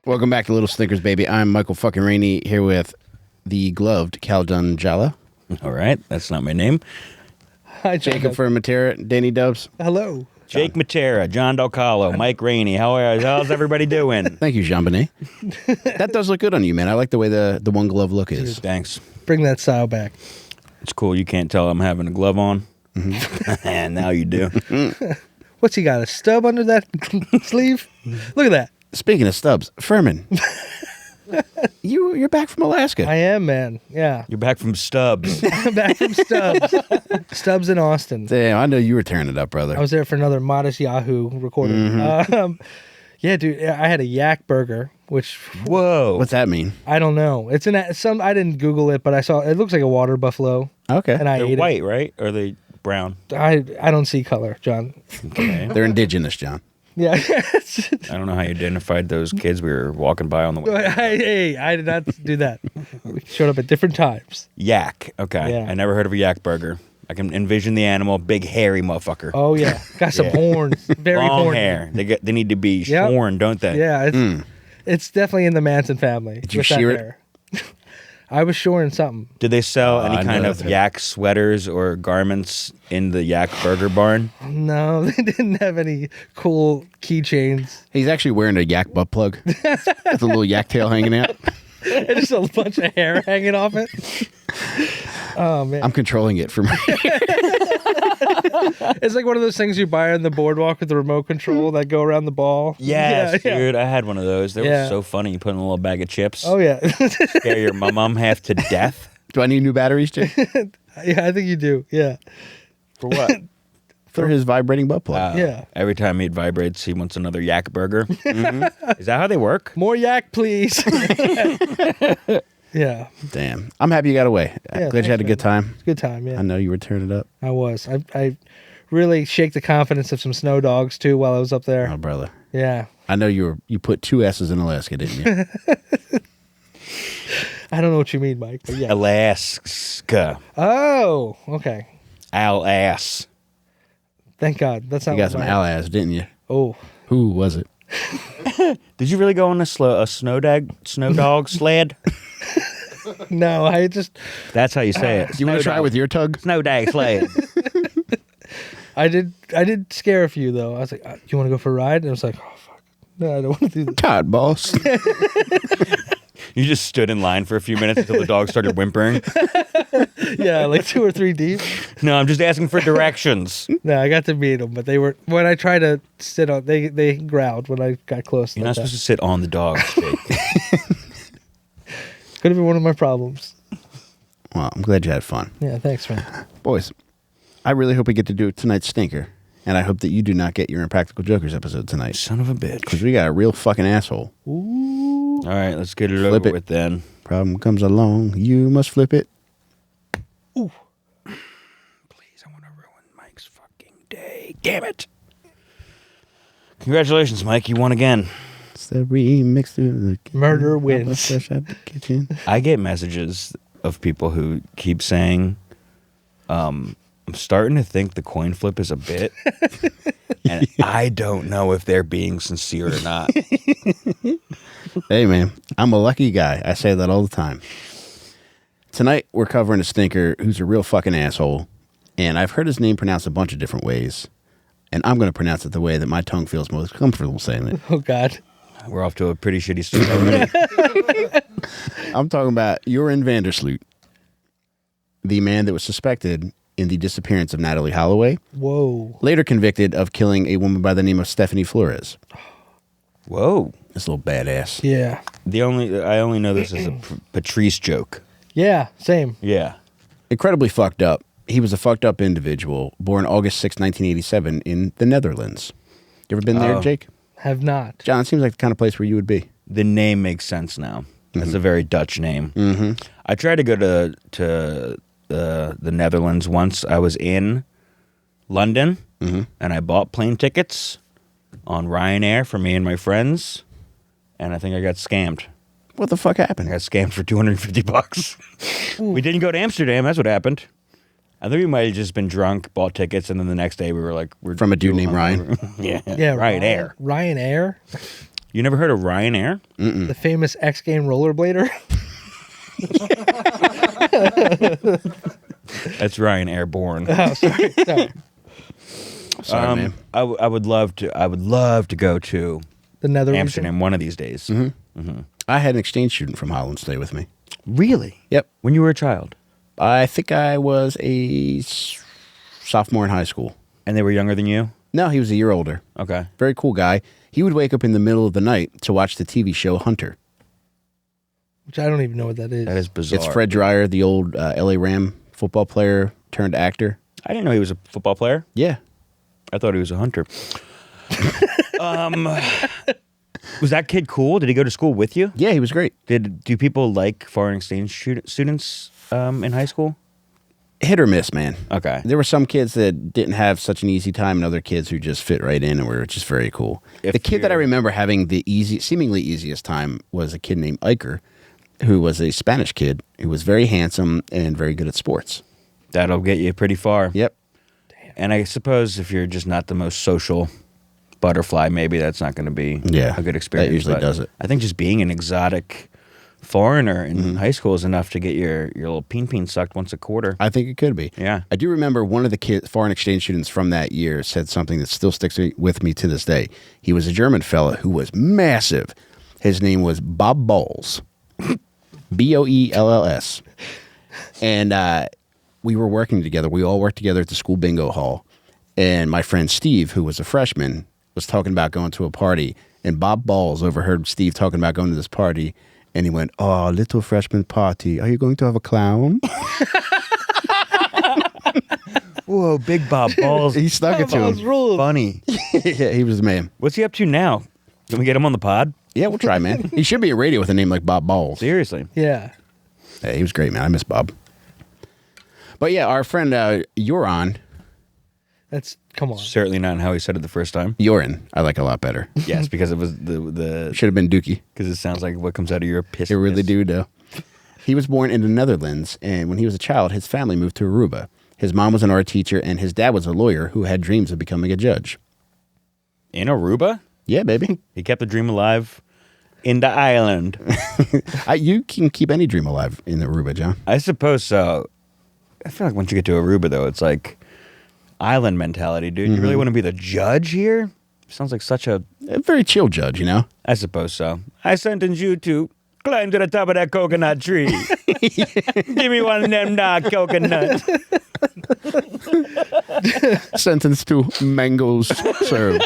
Welcome back to Little Snickers, baby. I'm Michael fucking Rainey here with the gloved Caldun Jala. All right, that's not my name. Hi, Jacob from Matera, Danny Dubs. Hello. Jake Matera, John Dalcalo, Mike Rainey. How's everybody doing? Thank you, Jean Benet. That does look good on you, man. I like the way the one glove look is. Thanks. Bring that style back. It's cool. You can't tell I'm having a glove on. And now you do. What's he got? A stub under that sleeve? Look at that. Speaking of stubs, Furman, you're back from Alaska. I am, man. Yeah. You're back from Stubbs. I'm back from Stubbs. Stubbs in Austin. Damn, I know you were tearing it up, brother. I was there for another Modest Yahoo recording. Yeah, dude. I had a yak burger, which Whoa. What's that mean? I don't know. It's some. I didn't Google it, but I saw it looks like a water buffalo, Okay. and I They're ate white, right? Or are they brown? it. I don't see color, John. Okay. They're indigenous, John. Yeah. I don't know how you identified those kids we were walking by on the way. Hey, I did not do that. We showed up at different times. Yak. Okay. Yeah. I never heard of a yak burger. I can envision the animal, big hairy motherfucker. Oh yeah, got some Yeah. horns. Very Long horny. hair. They need to be Yep. shorn, don't they? Yeah, it's definitely in the Manson family. Did you with that shear it? hair. I was shoring something. Did they sell any I kind know of that. yak sweaters or garments in the yak burger barn? No, they didn't have any cool keychains. He's actually wearing a yak butt plug with a little yak tail hanging out. And just a bunch of hair hanging off it. Oh man, I'm controlling it for me. it's like one of those things you buy on the boardwalk with the remote control that go around the ball. Yes, Yeah, yeah. dude. I had one of those. They were Yeah. so funny. You put in a little bag of chips, Oh yeah, scare your mum half to death. Do I need new batteries, Jake? yeah. I think you do. Yeah, For what? For his vibrating butt plug. Yeah. Every time he vibrates, he wants another yak burger. Is that how they work? more yak, please. Yeah, Damn. I'm happy you got away. Yeah, Glad you had a thanks, good time. good time. Yeah, I know you were tearing it up. I was. I really shake the confidence of some snow dogs too while I was up there. Oh, brother. Yeah. I know you put 2 S's in Alaska, didn't you? I don't know what you mean, Mike, but yeah. Alaska. Oh, okay. Al-ass. Thank God. That's not You got what some my- ass, didn't you? Oh. Who was it? Did you really go on a snow dog sled? No, I just That's how you say it. You want to try it with your tug? Snow dag sled. I did scare a few though. I was like, you want to go for a ride? And I was like, oh fuck. No, I don't want to do that. Todd, boss. You just stood in line for a few minutes until the dog started whimpering. Yeah, like 2 or 3 deep. No, I'm just asking for directions. No, I got to meet them, but they were when I tried to sit on they growled when I got close. You're not supposed to sit on the dog, Jake. Could have been one of my problems. Well, I'm glad you had fun. Yeah, thanks, man. Boys, I really hope we get to do tonight's stinker. And I hope that you do not get your Impractical Jokers episode tonight. Son of a bitch. Because we got a real fucking asshole. Ooh. All right, let's get it Flip over it. with then. Problem comes along, you must flip it. Ooh. Please, I want to ruin Mike's fucking day. Damn it. Congratulations, Mike. You won again. It's the remix to the Murder wins. Fresh out the kitchen. I get messages of people who keep saying, I'm starting to think the coin flip is a bit. And I don't know if they're being sincere or not. Hey, man, I'm a lucky guy. I say that all the time. Tonight, we're covering a stinker who's a real fucking asshole. And I've heard his name pronounced a bunch of different ways. And I'm going to pronounce it the way that my tongue feels most comfortable saying it. Oh God. We're off to a pretty shitty start already. I'm talking about Joran Sloot, the man that was suspected in the disappearance of Natalee Holloway, Whoa. later convicted of killing a woman by the name of Stephanie Flores. Whoa. This little badass. Yeah. I only know this as a Patrice joke. Yeah. Same. Yeah. Incredibly fucked up. He was a fucked up individual, born August 6, 1987, in the Netherlands. You ever been there, Oh. Jake? Have not. John, it seems like the kind of place where you would be. The name makes sense now. It's a very Dutch name. Mm-hmm. I tried to go to the Netherlands once. I was in London, and I bought plane tickets on Ryanair for me and my friends, and I think I got scammed. What the fuck I happened? got scammed for $250. We didn't go to Amsterdam. That's what happened. I think we might have just been drunk, bought tickets, and then the next day we were like, we're From a dude named Ryan? Yeah, Yeah. Ryanair. Ryanair. You never heard of Ryanair? The famous X Game rollerblader. That's Ryan Airborne. Oh, sorry. Sorry, man. I would love to go to The Nether Amsterdam region. one of these days. I had an exchange student from Holland stay with me. Really? Yep. When you were a child, I think I was a sophomore in high school. and they were younger than you. No, he was a year older. Okay. Very cool guy. He would wake up in the middle of the night to watch the TV show Hunter. Which I don't even know what that is. That is bizarre. It's Fred Dreyer, the old LA Ram football player turned actor. I didn't know he was a football player. Yeah. I thought he was a hunter. Was that kid cool? Did he go to school with you? Yeah, he was great. Do people like foreign exchange students in high school? Hit or miss, man. Okay. There were some kids that didn't have such an easy time and other kids who just fit right in and were just very cool. If The kid that I you're- remember having the seemingly easiest time was a kid named Iker, who was a Spanish kid who was very handsome and very good at sports. That'll get you pretty far. Yep. And I suppose if you're just not the most social butterfly, maybe that's not going to be a good experience. That usually But does it. I think just being an exotic foreigner in high school is enough to get your little peen sucked once a quarter. I think it could be. Yeah. I do remember one of the foreign exchange students from that year said something that still sticks with me to this day. He was a German fella who was massive. His name was Bob Balls. Boells. And we were working together. We all worked together at the school bingo hall. And my friend Steve, who was a freshman, was talking about going to a party. And Bob Balls overheard Steve talking about going to this party. And he went, "Oh, little freshman party. Are you going to have a clown?" Whoa, Big Bob Balls. He stuck it to Balls him. ruled. Funny. Yeah, he was the man. What's he up to now? Can we get him on the pod? Yeah, we'll try, man. He should be a radio with a name like Bob Balls. Seriously. Yeah. Yeah, he was great, man. I miss Bob. But yeah, our friend Joran, Come on. Certainly not how he said it the first time. Joran, I like a lot better. Yes, because it was the Should have been Dookie. because it sounds like what comes out of your piss. It really do, though. He was born in the Netherlands, and when he was a child, his family moved to Aruba. His mom was an art teacher, and his dad was a lawyer who had dreams of becoming a judge. In Aruba? Yeah, baby. He kept the dream alive in the island. You can keep any dream alive in Aruba, John. I suppose so. I feel like once you get to Aruba, though, it's like island mentality, dude. You really want to be the judge here? Sounds like such a... A very chill judge, you know? I suppose so. I sentence you to climb to the top of that coconut tree. Give me one of them coconuts. Sentenced to mangoes served.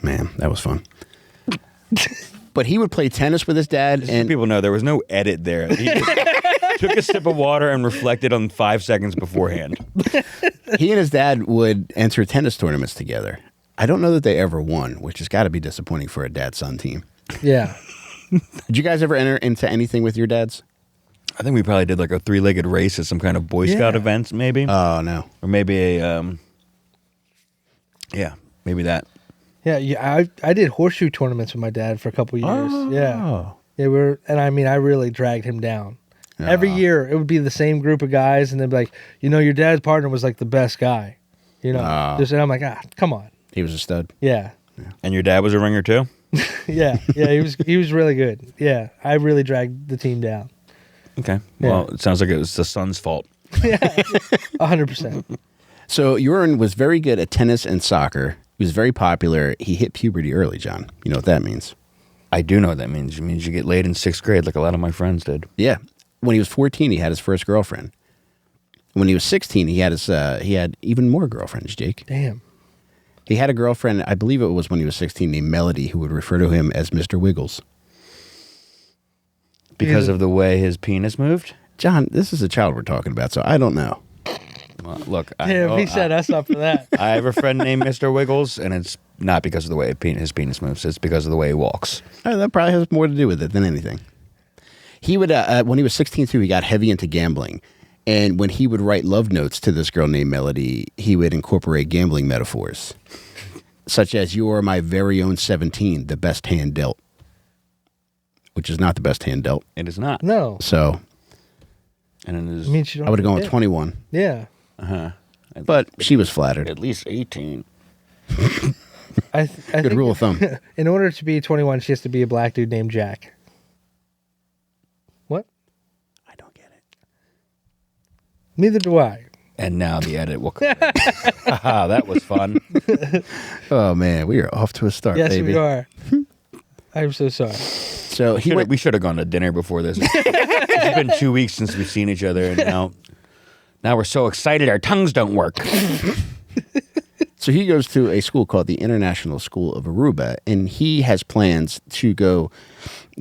Man, that was fun. But he would play tennis with his dad, Just so and people know there was no edit there. He just took a sip of water and reflected on 5 seconds beforehand. he and his dad would enter tennis tournaments together. I don't know that they ever won, which has got to be disappointing for a dad-son team. Yeah. Did you guys ever enter into anything with your dads? I think we probably did like a 3-legged race at some kind of Boy Scout Yeah. events, maybe. Oh, no. Or maybe a, yeah, maybe that. Yeah. I did horseshoe tournaments with my dad for a couple years. Yeah. Oh. They were, and I mean, I really dragged him down. Every year, it would be the same group of guys, and they'd be like, your dad's partner was like the best guy. And I'm like, come on. He was a stud. Yeah. And your dad was a ringer too? Yeah. He was really good. Yeah. I really dragged the team down. Okay. Yeah. Well, it sounds like it was the son's fault. 100%. So Joran was very good at tennis and soccer. He was very popular. He hit puberty early, John. You know what that means? I do know what that means. It means you get laid in 6th grade like a lot of my friends did. Yeah. When he was 14, he had his first girlfriend. When he was 16, he had even more girlfriends, Jake. Damn. He had a girlfriend, I believe it was when he was 16, named Melody, who would refer to him as Mr. Wiggles. Because of the way his penis moved? John, this is a child we're talking about, so I don't know. Well, look, Damn, he set us up for that. I have a friend named Mr. Wiggles, and it's not because of the way his penis moves. It's because of the way he walks. That probably has more to do with it than anything. He would, when he was 16 too, he got heavy into gambling. And when he would write love notes to this girl named Melody, he would incorporate gambling metaphors, such as, "You are my very own 17, the best hand dealt," which is not the best hand dealt. It is not. No. So And it is. I mean, she don't I would have gone with hit. 21. Yeah. Uh-huh. But she was flattered. At least 18. I Good think rule of thumb. In order to be 21, she has to be a black dude named Jack. What? I don't get it. Neither do I. And now the edit will come. Haha, that was fun. Oh, man. We are off to a start, Yes, baby. we are. I'm so sorry. So he went... We should have gone to dinner before this. It's been 2 weeks since we've seen each other, and now we're so excited our tongues don't work. So he goes to a school called the International School of Aruba, and he has plans to go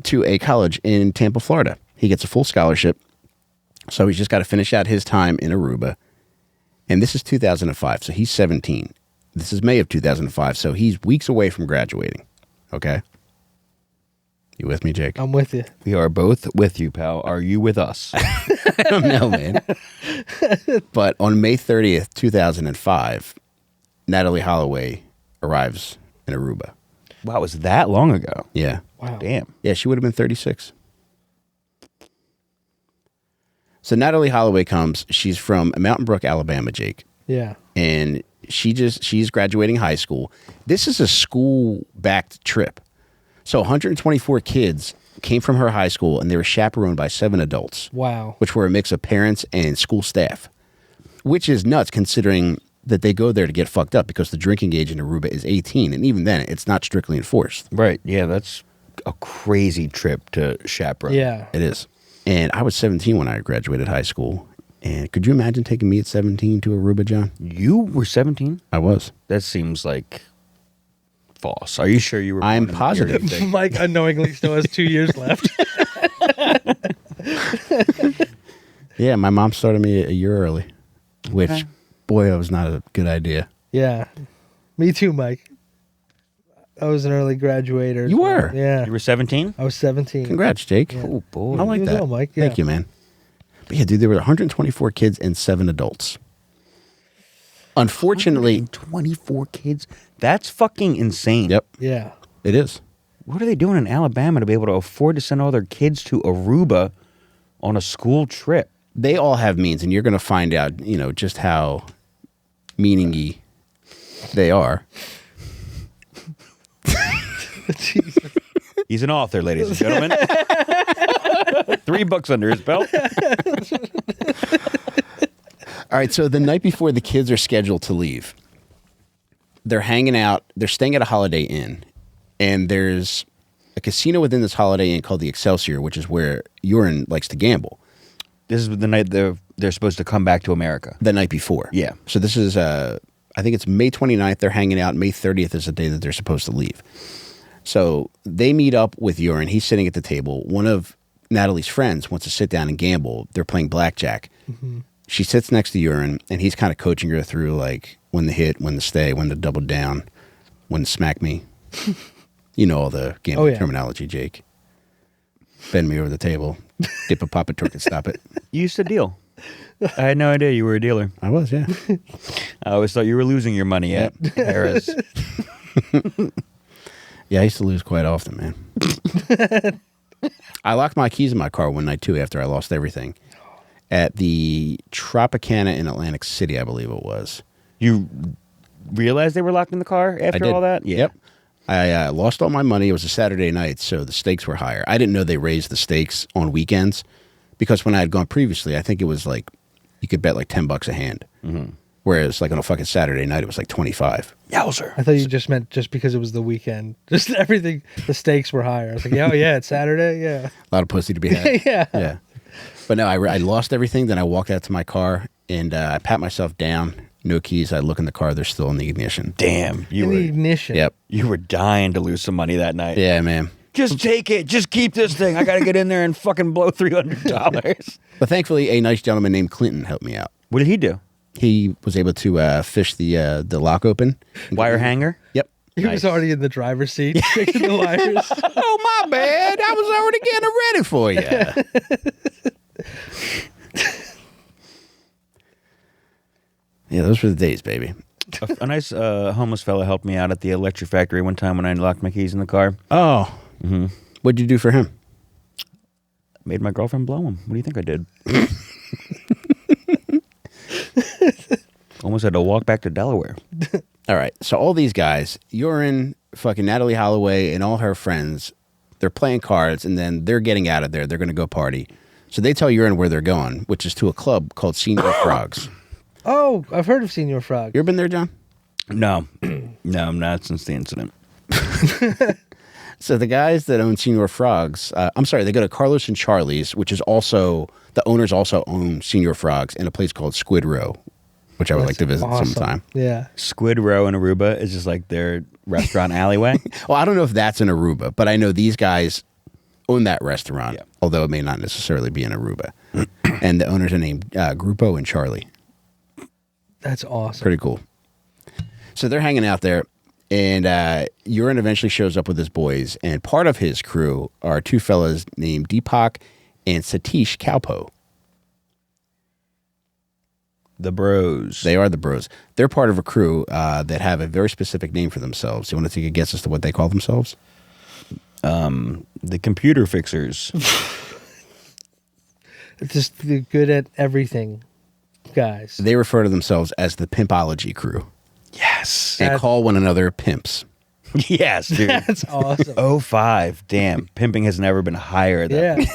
to a college in Tampa, Florida. He gets a full scholarship, so he's just got to finish out his time in Aruba. And this is 2005, so he's 17. This is May of 2005, so he's weeks away from graduating. Okay? You with me, Jake? I'm with you. We are both with you, pal. Are you with us? I don't know, man. But on May 30th, 2005, Natalee Holloway arrives in Aruba. Wow, it was that long ago. Yeah. Wow. Damn. Yeah, she would have been 36. So Natalee Holloway comes. She's from Mountain Brook, Alabama, Jake. Yeah. And she's graduating high school. This is a school-backed trip. So 124 kids came from her high school, and they were chaperoned by 7 adults. Wow. Which were a mix of parents and school staff, which is nuts considering that they go there to get fucked up because the drinking age in Aruba is 18, and even then, it's not strictly enforced. Right. Yeah, that's a crazy trip to chaperone. Yeah. It is. And I was 17 when I graduated high school. And could you imagine taking me at 17 to Aruba, John? You were 17? I was. That seems like false. Are you sure you were? I'm born in the positive. period thing? Mike unknowingly still has 2 years left. Yeah, my mom started me a year early, which, Okay. boy, that was not a good idea. Yeah. Me too, Mike. I was an early graduator. You were? Yeah. You were 17? I was 17. Congrats, Jake. Yeah. Oh, boy. I like You as that. well, Mike. Yeah. Thank you, man. But yeah, dude, there were 124 kids and 7 adults. Unfortunately, 24 kids? That's fucking insane. yep, Yeah. it is. What are they doing in Alabama to be able to afford to send all their kids to Aruba on a school trip? They all have means, and you're going to find out, just how meaningy they are. Jesus. He's an author, ladies and gentlemen. 3 books under his belt. All right, so the night before the kids are scheduled to leave, they're hanging out. They're staying at a Holiday Inn, and there's a casino within this Holiday Inn called the Excelsior, which is where Joran likes to gamble. This is the night they're supposed to come back to America. The night before. Yeah. So this is, I think it's May 29th. They're hanging out. May 30th is the day that they're supposed to leave. So they meet up with Joran. He's sitting at the table. One of Natalie's friends wants to sit down and gamble. They're playing blackjack. Mm-hmm. She sits next to Joran, and he's kind of coaching her through, like, when to hit, when to stay, when to double down, when to smack me. You know all the gambling terminology, Jake. Bend me over the table. Dip a pop a torque and stop it. You used to deal. I had no idea you were a dealer. I was, yeah. I always thought you were losing your money at Harris. Yeah, I used to lose quite often, man. I locked my keys in my car one night, too, after I lost everything. At the Tropicana in Atlantic City, I believe it was. You realized they were locked in the car after all that? Yeah. Yep. I lost all my money. It was a Saturday night, so the stakes were higher. I didn't know they raised the stakes on weekends because when I had gone previously, I think it was like you could bet like $10 a hand. Mm-hmm. Whereas like on a fucking Saturday night, it was like 25. Yowzer. I thought you just meant just because it was the weekend. Just everything, the stakes were higher. I was like, oh, yeah, it's Saturday. Yeah. A lot of pussy to be had. Yeah. Yeah. But no, I lost everything. Then I walked out to my car and I pat myself down. No keys. I look in the car. They're still in the ignition. Damn. In the ignition. Yep. You were dying to lose some money that night. Yeah, man. Just take it. Just keep this thing. I got to get in there and fucking blow $300. But thankfully, a nice gentleman named Clinton helped me out. What did he do? He was able to fish the lock open. Wire hanger? Yep. He was already in the driver's seat, shaking the wires. Oh, my bad. I was already getting ready for you. Yeah, those were the days, baby. A nice homeless fella helped me out at the electric factory one time when I locked my keys in the car. Oh. Mm-hmm. What'd you do for him? Made my girlfriend blow him. What do you think I did? Almost had to walk back to Delaware. All right. So all these guys, Joran, fucking Natalee Holloway, and all her friends, they're playing cards, and then they're getting out of there. They're going to go party. So they tell Joran where they're going, which is to a club called Chino Frogs. Oh, I've heard of Chino Frogs. You ever been there, John? No. No, I'm not since the incident. So the guys that own Chino Frogs, they go to Carlos and Charlie's, which is also, the owners also own Chino Frogs, in a place called Squid Row, which I would like to visit sometime. Yeah. Squid Row in Aruba is just like their restaurant alleyway. Well, I don't know if that's in Aruba, but I know these guys own that restaurant, although it may not necessarily be in Aruba. And the owners are named Grupo and Charlie. That's awesome. Pretty cool. So they're hanging out there, and Joran eventually shows up with his boys, and part of his crew are two fellas named Deepak and Satish Kalpo. The bros. They are the bros. They're part of a crew that have a very specific name for themselves. You want to take a guess as to what they call themselves? The computer fixers. Just the good at everything guys. They refer to themselves as the Pimpology crew. Yes. And call one another pimps. Yes, dude. That's awesome. 05. Damn. Pimping has never been higher than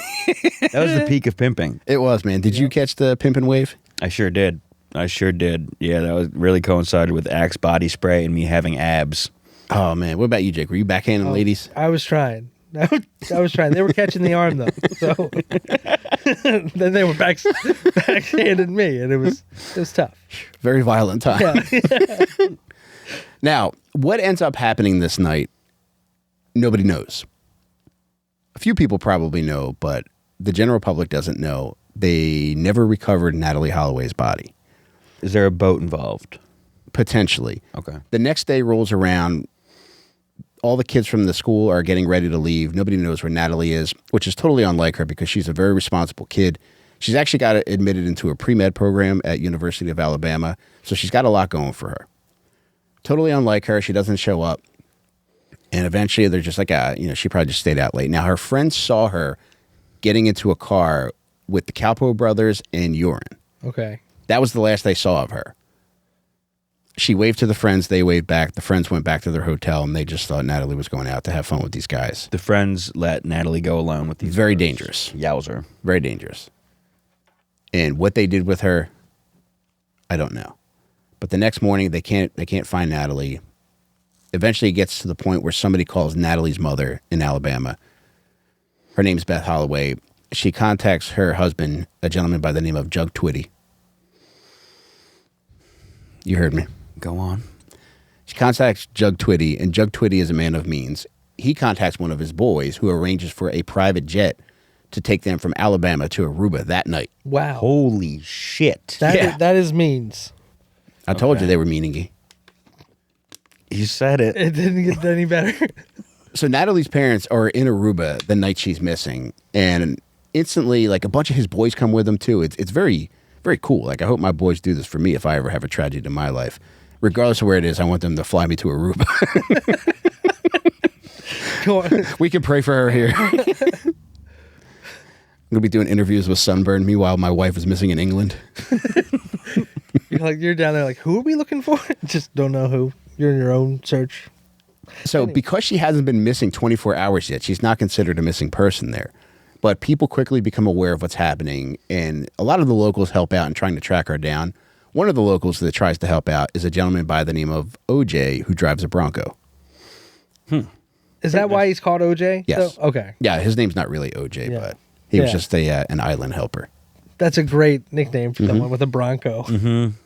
that was the peak of pimping. It was, man. Did you catch the pimpin' wave? I sure did. Yeah, that was really coincided with Axe body spray and me having abs. Oh, man. What about you, Jake? Were you backhanding ladies? I was trying. I was trying. They were catching the arm, though. So then they were backhanded me, and it was tough. Very violent time. Yeah. Now, what ends up happening this night, nobody knows. A few people probably know, but the general public doesn't know. They never recovered Natalee Holloway's body. Is there a boat involved? Potentially. Okay. The next day rolls around. All the kids from the school are getting ready to leave. Nobody knows where Natalee is, which is totally unlike her because she's a very responsible kid. She's actually got admitted into a pre-med program at University of Alabama, so she's got a lot going for her. Totally unlike her. She doesn't show up. And eventually they're just like, she probably just stayed out late. Now, her friends saw her getting into a car with the Kalpo brothers and Joran. Okay. That was the last they saw of her. She waved to the friends. They waved back. The friends went back to their hotel, and they just thought Natalee was going out to have fun with these guys. The friends let Natalee go alone with these Very bros. dangerous. Yowzer. Very dangerous. And what they did with her, I don't know. But the next morning, they can't find Natalee. Eventually, it gets to the point where somebody calls Natalee's mother in Alabama. Her name's Beth Holloway. She contacts her husband, a gentleman by the name of Jug Twitty. You heard me. Go on. She contacts Jug Twitty, and Jug Twitty is a man of means. He contacts one of his boys, who arranges for a private jet to take them from Alabama to Aruba that night. Wow. Holy shit. That is means. I told you they were meaningy. You said it. It didn't get any better. So Natalee's parents are in Aruba the night she's missing, and instantly, like, a bunch of his boys come with them too. It's very, very cool. Like, I hope my boys do this for me if I ever have a tragedy in my life. Regardless of where it is, I want them to fly me to Aruba. Go on. We can pray for her here. We'll be doing interviews with Sunburn. Meanwhile, my wife is missing in England. You're down there like, who are we looking for? Just don't know who. You're in your own search. So because she hasn't been missing 24 hours yet, she's not considered a missing person there. But people quickly become aware of what's happening, and a lot of the locals help out in trying to track her down. One of the locals that tries to help out is a gentleman by the name of OJ, who drives a Bronco. Is that why he's called OJ? Yes. So, okay. Yeah, his name's not really OJ, Yeah. but he was Yeah. just an island helper. That's a great nickname for someone with a Bronco. Mm-hmm.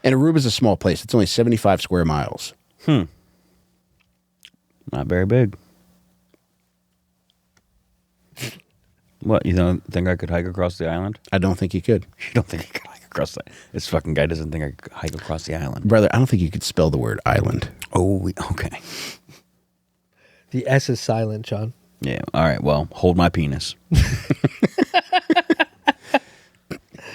And Aruba's a small place. It's only 75 square miles. Not very big. What, you don't think I could hike across the island? I don't think you could. You don't think I could hike across the This fucking guy doesn't think I could hike across the island. Brother, I don't think you could spell the word island. Oh, okay. The S is silent, John. Yeah, all right, well, hold my penis.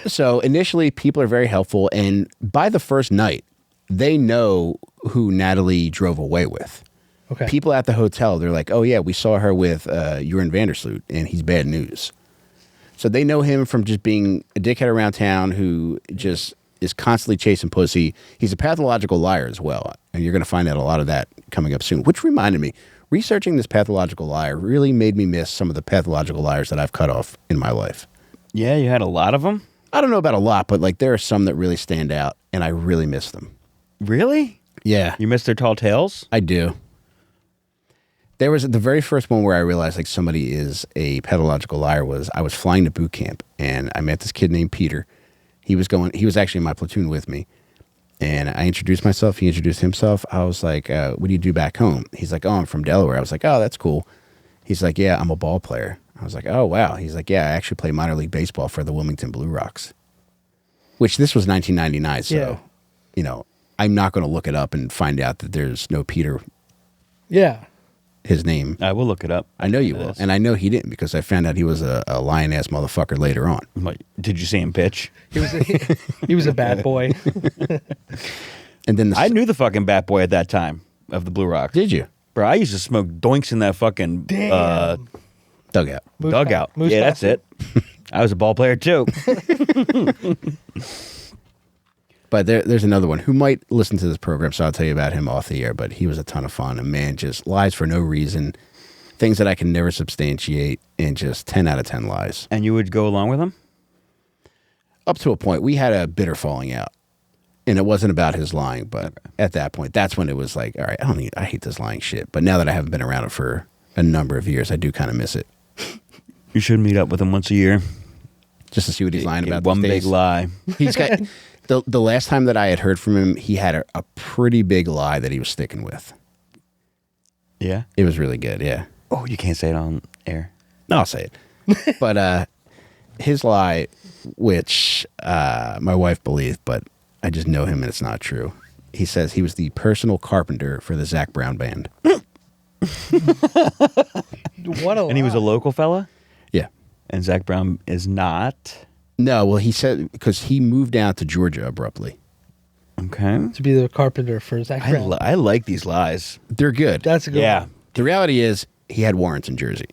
So initially, people are very helpful, and by the first night, they know who Natalee drove away with. Okay. People at the hotel, they're like, oh, yeah, we saw her with Joran Vandersloot, and he's bad news. So they know him from just being a dickhead around town who just is constantly chasing pussy. He's a pathological liar as well. And you're going to find out a lot of that coming up soon, which reminded me, researching this pathological liar really made me miss some of the pathological liars that I've cut off in my life. Yeah, you had a lot of them? I don't know about a lot, but like there are some that really stand out, and I really miss them. Really? Yeah. You miss their tall tales? I do. There was the very first one where I realized like somebody is a pathological liar was I was flying to boot camp, and I met this kid named Peter. He was actually in my platoon with me. And I introduced myself. He introduced himself. I was like, what do you do back home? He's like, oh, I'm from Delaware. I was like, oh, that's cool. He's like, yeah, I'm a ball player. I was like, oh, wow. He's like, yeah, I actually play minor league baseball for the Wilmington Blue Rocks. Which this was 1999. So, you know, I'm not going to look it up and find out that there's no Peter. Yeah. His name. I will look it up. I know you will. And I know he didn't because I found out he was a lion-ass motherfucker later on. Did you see him pitch? He was a bad boy. And then I knew the fucking bat boy at that time of the Blue Rocks. Did you? Bro, I used to smoke doinks in that fucking dugout. dugout. Moose Yeah, that's it. I was a ball player too. But there's another one who might listen to this program, so I'll tell you about him off the air. But he was a ton of fun. A man just lies for no reason, things that I can never substantiate, and just 10 out of 10 lies. And you would go along with him? Up to a point. We had a bitter falling out. And it wasn't about his lying, but at that point, that's when it was like, all right, I hate this lying shit. But now that I haven't been around it for a number of years, I do kind of miss it. You should meet up with him once a year. Just to see what he's lying about. One big lie. He's got the last time that I had heard from him, he had a pretty big lie that he was sticking with. Yeah? It was really good, yeah. Oh, you can't say it on air. No, I'll say it. But his lie, which my wife believed, but I just know him and it's not true. He says he was the personal carpenter for the Zac Brown band. What a And he was a local fella? Yeah. And Zac Brown is not? No, well, he said because he moved down to Georgia abruptly. Okay. to be the carpenter for Zac Brown. I like these lies. They're good. That's a good Yeah. one. The reality is he had warrants in Jersey.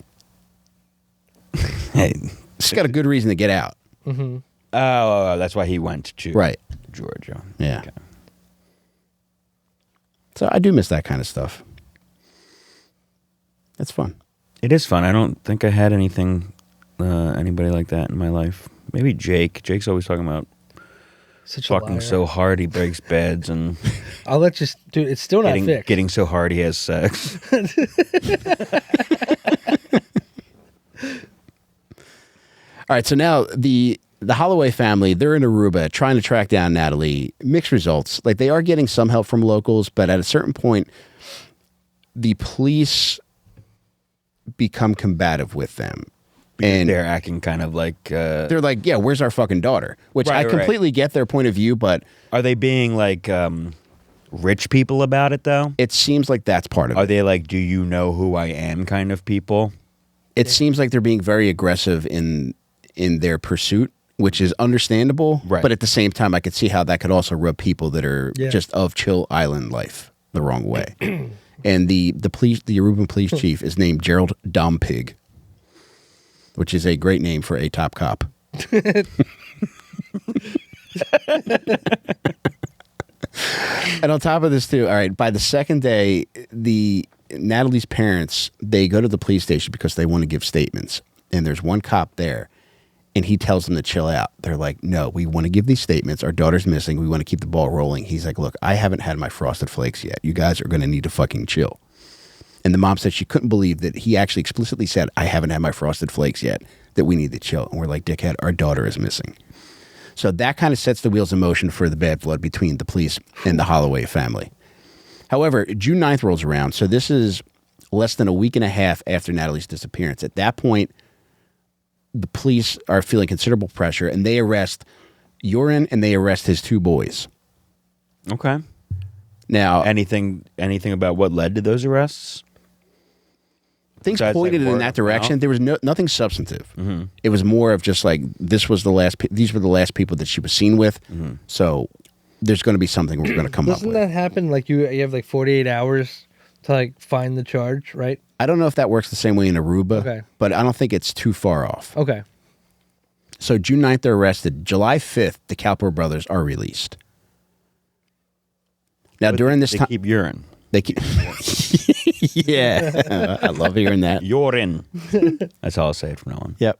Hey. He's got a good reason to get out. Mm-hmm. Oh, that's why he went to Right. Georgia. Yeah. Okay. So I do miss that kind of stuff. That's fun. It is fun. I don't think I had anybody like that in my life. Maybe Jake. Jake's always talking about Such a liar. fucking so hard he breaks beds and I'll let you, dude. It's still not fixed. getting so hard he has sex. All right, so now the Holloway family, they're in Aruba trying to track down Natalie. Mixed results. Like they are getting some help from locals, but at a certain point, the police become combative with them. And They're acting kind of like... they're like, yeah, where's our fucking daughter? Which Right, I right. completely get their point of view, but Are they being like rich people about it, though? it seems like that's part of Are it. they like, do you know who I am kind of people? It seems like they're being very aggressive in their pursuit, which is understandable. Right. But at the same time, I could see how that could also rub people that are just of chill island life the wrong way. And the Aruban police chief is named Gerald Dompig, which is a great name for a top cop. And on top of this too, all right, by the second day, Natalie's parents, they go to the police station because they want to give statements. And there's one cop there, and he tells them to chill out. They're like, no, we want to give these statements. Our daughter's missing. We want to keep the ball rolling. He's like, look, I haven't had my Frosted Flakes yet. You guys are going to need to fucking chill. And the mom said she couldn't believe that he actually explicitly said, I haven't had my Frosted Flakes yet, that we need to chill. And we're like, dickhead, our daughter is missing. So that kind of sets the wheels in motion for the bad blood between the police and the Holloway family. However, June 9th rolls around, so this is less than a week and a half after Natalie's disappearance. At that point, the police are feeling considerable pressure, and they arrest Joran and they arrest his two boys. Okay. Now, Anything about what led to those arrests? things besides, pointed like, in word that of direction. mouth? There was nothing substantive. Mm-hmm. It was more of just like these were the last people that she was seen with. Mm-hmm. So there's going to be something we're going to come up Doesn't with. that happen? Like you have like 48 hours to like find the charge, right? I don't know if that works the same way in Aruba, Okay. but I don't think it's too far off. Okay. So June 9th, they're arrested. July 5th, the Calpo brothers are released. Now, during this They time... keep urine. They keep... Yeah. I love hearing that. Urine. That's how I'll say it from now on. Yep.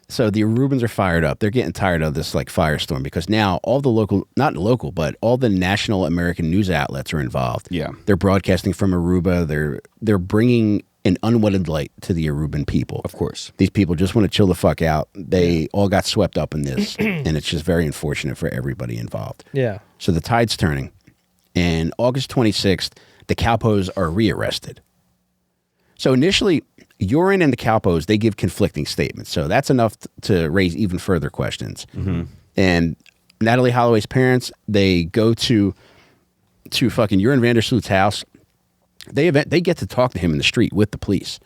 So the Arubans are fired up. They're getting tired of this like firestorm because now all the local, not local, but all the national American news outlets are involved. Yeah. They're broadcasting from Aruba. They're bringing an unwedded light to the Aruban people. Of course. These people just want to chill the fuck out. They all got swept up in this, and it's just very unfortunate for everybody involved. Yeah. So the tide's turning, and August 26th, the Calpos are rearrested. So initially, Joran and the Calpos, they give conflicting statements. So that's enough to raise even further questions. Mm-hmm. And Natalee Holloway's parents, they go to fucking Joran van der Sloot's house. They get to talk to him in the street with the police.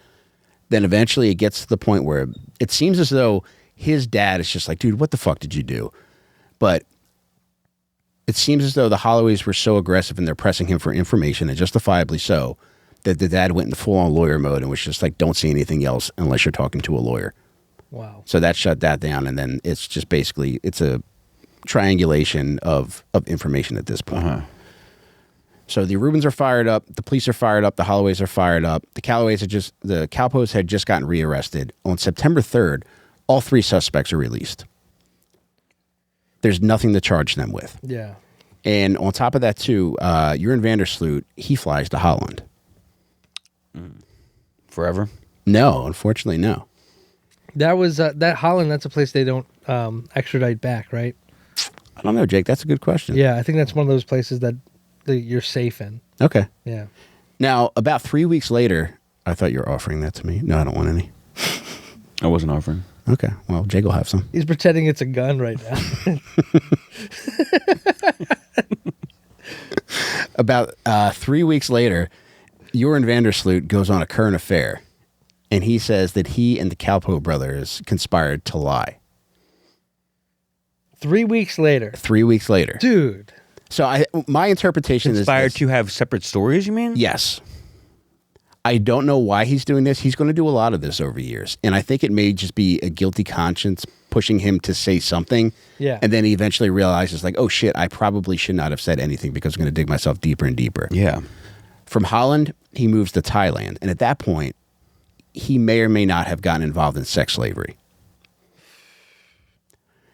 Then eventually it gets to the point where it seems as though his dad is just like, dude, what the fuck did you do? But it seems as though the Holloways were so aggressive and they're pressing him for information, and justifiably so, that the dad went into full-on lawyer mode and was just like, don't say anything else unless you're talking to a lawyer. Wow. So that shut that down, and then it's just basically, it's a triangulation of information at this point. Uh-huh. So the Arubans are fired up, the police are fired up, the Holloways are fired up. The Calpos had just gotten rearrested. On September 3rd, all three suspects are released. There's nothing to charge them with. Yeah. And on top of that, too, Joran van der Sloot, he flies to Holland. Forever? No, unfortunately, no. That was that Holland. That's a place they don't extradite back, right? I don't know, Jake. That's a good question. Yeah, I think that's one of those places that you're safe in. Okay. Yeah. Now, about 3 weeks later, I thought you were offering that to me. No, I don't want any. I wasn't offering. Okay. Well, Jake will have some. He's pretending it's a gun right now. About 3 weeks later, Joran van der Sloot goes on a current affair, and he says that he and the Calpo brothers conspired to lie. 3 weeks later. 3 weeks later. Dude. So my interpretation Conspired is this. to have separate stories, you mean? Yes. I don't know why he's doing this. He's going to do a lot of this over years. And I think it may just be a guilty conscience pushing him to say something. Yeah. And then he eventually realizes, like, oh, shit, I probably should not have said anything because I'm going to dig myself deeper and deeper. Yeah. From Holland, he moves to Thailand. And at that point, he may or may not have gotten involved in sex slavery.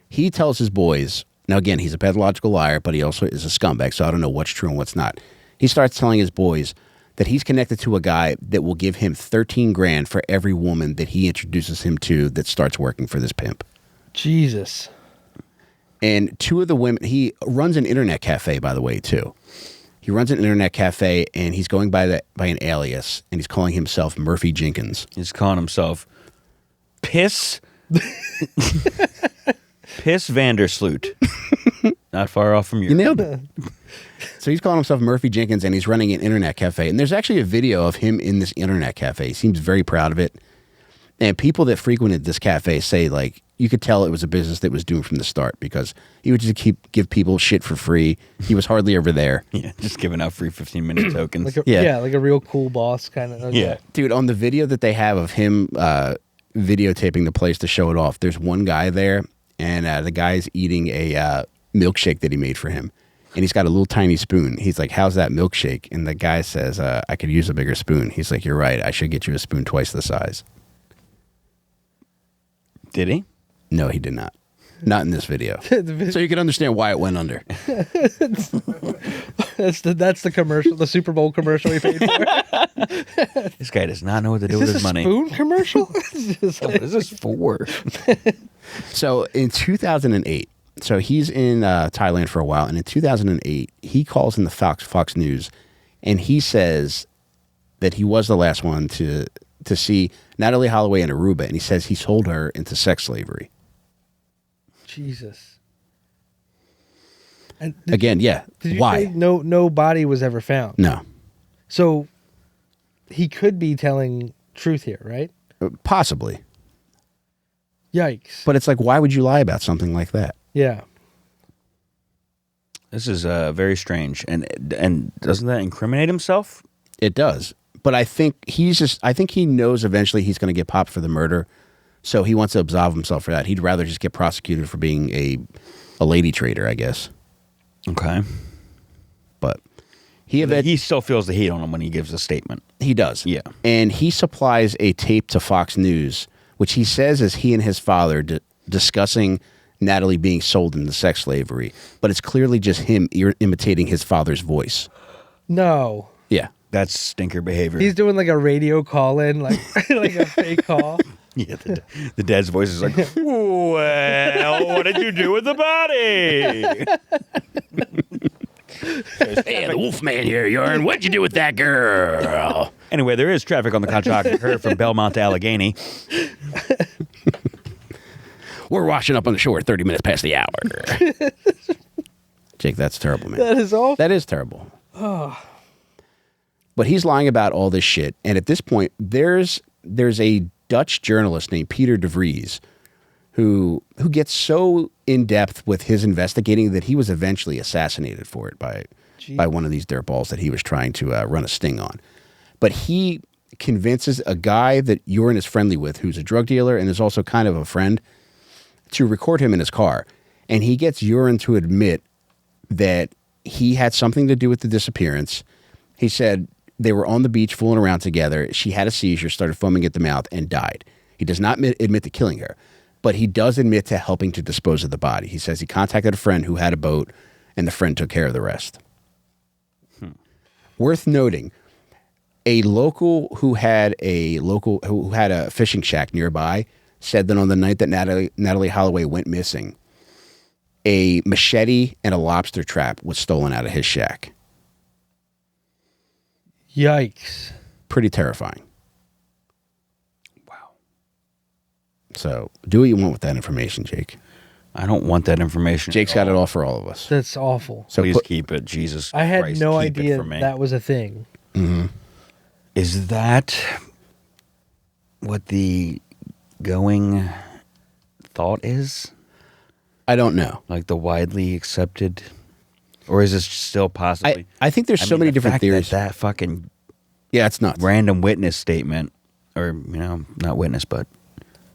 He tells his boys, now again, he's a pathological liar, but he also is a scumbag, so I don't know what's true and what's not. He starts telling his boys that he's connected to a guy that will give him 13 grand for every woman that he introduces him to that starts working for this pimp. Jesus. And two of the women, he runs an internet cafe, by the way, too. He runs an internet cafe, and he's going by an alias, and he's calling himself Murphy Jenkins. He's calling himself Piss van der Sloot. Not far off from You nailed it. So he's calling himself Murphy Jenkins, and he's running an internet cafe. And there's actually a video of him in this internet cafe. He seems very proud of it. And people that frequented this cafe say, like, you could tell it was a business that was doomed from the start because he would just give people shit for free. He was hardly ever there. Yeah, just giving out free 15-minute tokens. Like a real cool boss kind of. Yeah. Dude, on the video that they have of him videotaping the place to show it off, there's one guy there, and the guy's eating a milkshake that he made for him. And he's got a little tiny spoon. He's like, how's that milkshake? And the guy says, I could use a bigger spoon. He's like, you're right. I should get you a spoon twice the size. Did he? No, he did not. Not in this video. So you can understand why it went under. That's the commercial, the Super Bowl commercial he paid for. This guy does not know what to do Is with this his a money. spoon commercial? What is this for? So in 2008, so he's in Thailand for a while, and in 2008, he calls in the Fox News, and he says that he was the last one to see Natalee Holloway in Aruba, and he says he sold her into sex slavery. Jesus. And Again, yeah. did you Why? say no body was ever found? No. So he could be telling truth here, right? Possibly. Yikes. But it's like, why would you lie about something like that? Yeah. This is very strange. And doesn't that incriminate himself? It does. But I think he knows eventually he's going to get popped for the murder. So he wants to absolve himself for that. He'd rather just get prosecuted for being a lady trader, I guess. Okay. But He still feels the heat on him when he gives a statement. he does. Yeah. And he supplies a tape to Fox News, which he says is he and his father discussing Natalie being sold into sex slavery. But it's clearly just him imitating his father's voice. No. Yeah. That's stinker behavior. He's doing like a radio call in, like like a fake call. Yeah, the dad's voice is like, well, what did you do with the body? Hey, the Wolfman here, Joran. What'd you do with that girl? Anyway, there is traffic on the Conshohocken from Belmont to Allegheny. We're washing up on the shore 30 minutes past the hour. Jake, that's terrible, man. That is awful. That is terrible. But he's lying about all this shit. And at this point, there's a Dutch journalist named Peter DeVries who gets so in depth with his investigating that he was eventually assassinated for it by one of these dirtballs that he was trying to run a sting on. But he convinces a guy that Joran is friendly with, who's a drug dealer and is also kind of a friend, to record him in his car. And he gets Joran to admit that he had something to do with the disappearance. He said they were on the beach fooling around together. She had a seizure, started foaming at the mouth, and died. He does not admit to killing her, but he does admit to helping to dispose of the body. He says he contacted a friend who had a boat, and the friend took care of the rest. Worth noting, a local who had a fishing shack nearby said that on the night that Natalee Holloway went missing, a machete and a lobster trap was stolen out of his shack. Yikes. Pretty terrifying. Wow. So do what you want with that information, Jake. I don't want that information. Jake's got it all for all of us. That's awful. So Please keep it, Jesus I had Christ, no keep it idea from me. that was a thing. Mm-hmm. Is that what the going thought is? I don't know. Like the widely accepted? Or is this still possibly? I think there's so many different theories. That fucking Yeah, it's nuts. random witness statement, or, not witness, but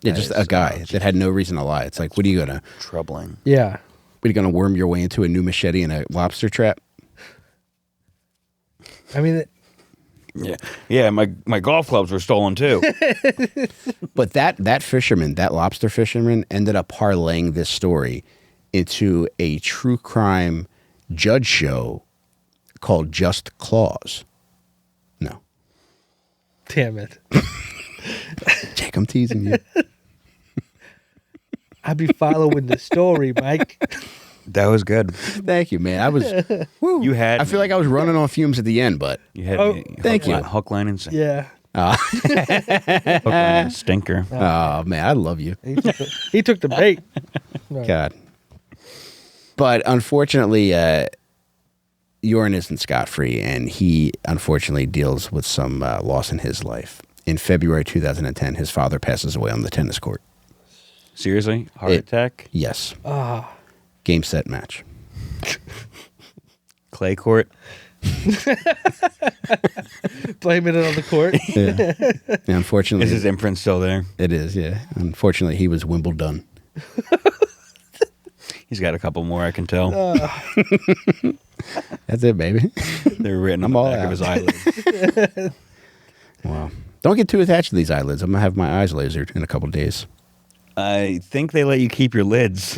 Yeah, that just is, a guy that had no reason to lie. It's like, what are you gonna? troubling. Yeah. What are you gonna worm your way into a new machete and a lobster trap? I mean, Yeah. My golf clubs were stolen too. But that fisherman, that lobster fisherman, ended up parlaying this story into a true crime judge show called Just Claws. No, damn it. Jake, I'm teasing you. I be following the story, Mike. That was good. Thank you, man. I was. Woo. You had. I feel like I was running on fumes at the end, but You had Oh, me. thank you. Hook, line, and sinker. Yeah. Hook, line, and stinker. oh man, I love you. He took the bait. No. God. But unfortunately, Joran isn't scot-free, and he unfortunately deals with some loss in his life. In February 2010, his father passes away on the tennis court. Seriously? Heart attack? Yes. Ah. Game, set, match. Clay court? Blaming it on the court. Yeah. And unfortunately, Is his imprint still there? it is, yeah. Unfortunately, he was Wimbledon. He's got a couple more, I can tell. That's it, baby. They're written on I'm the all back out. of his eyelids. Wow. Don't get too attached to these eyelids. I'm going to have my eyes lasered in a couple days. I think they let you keep your lids.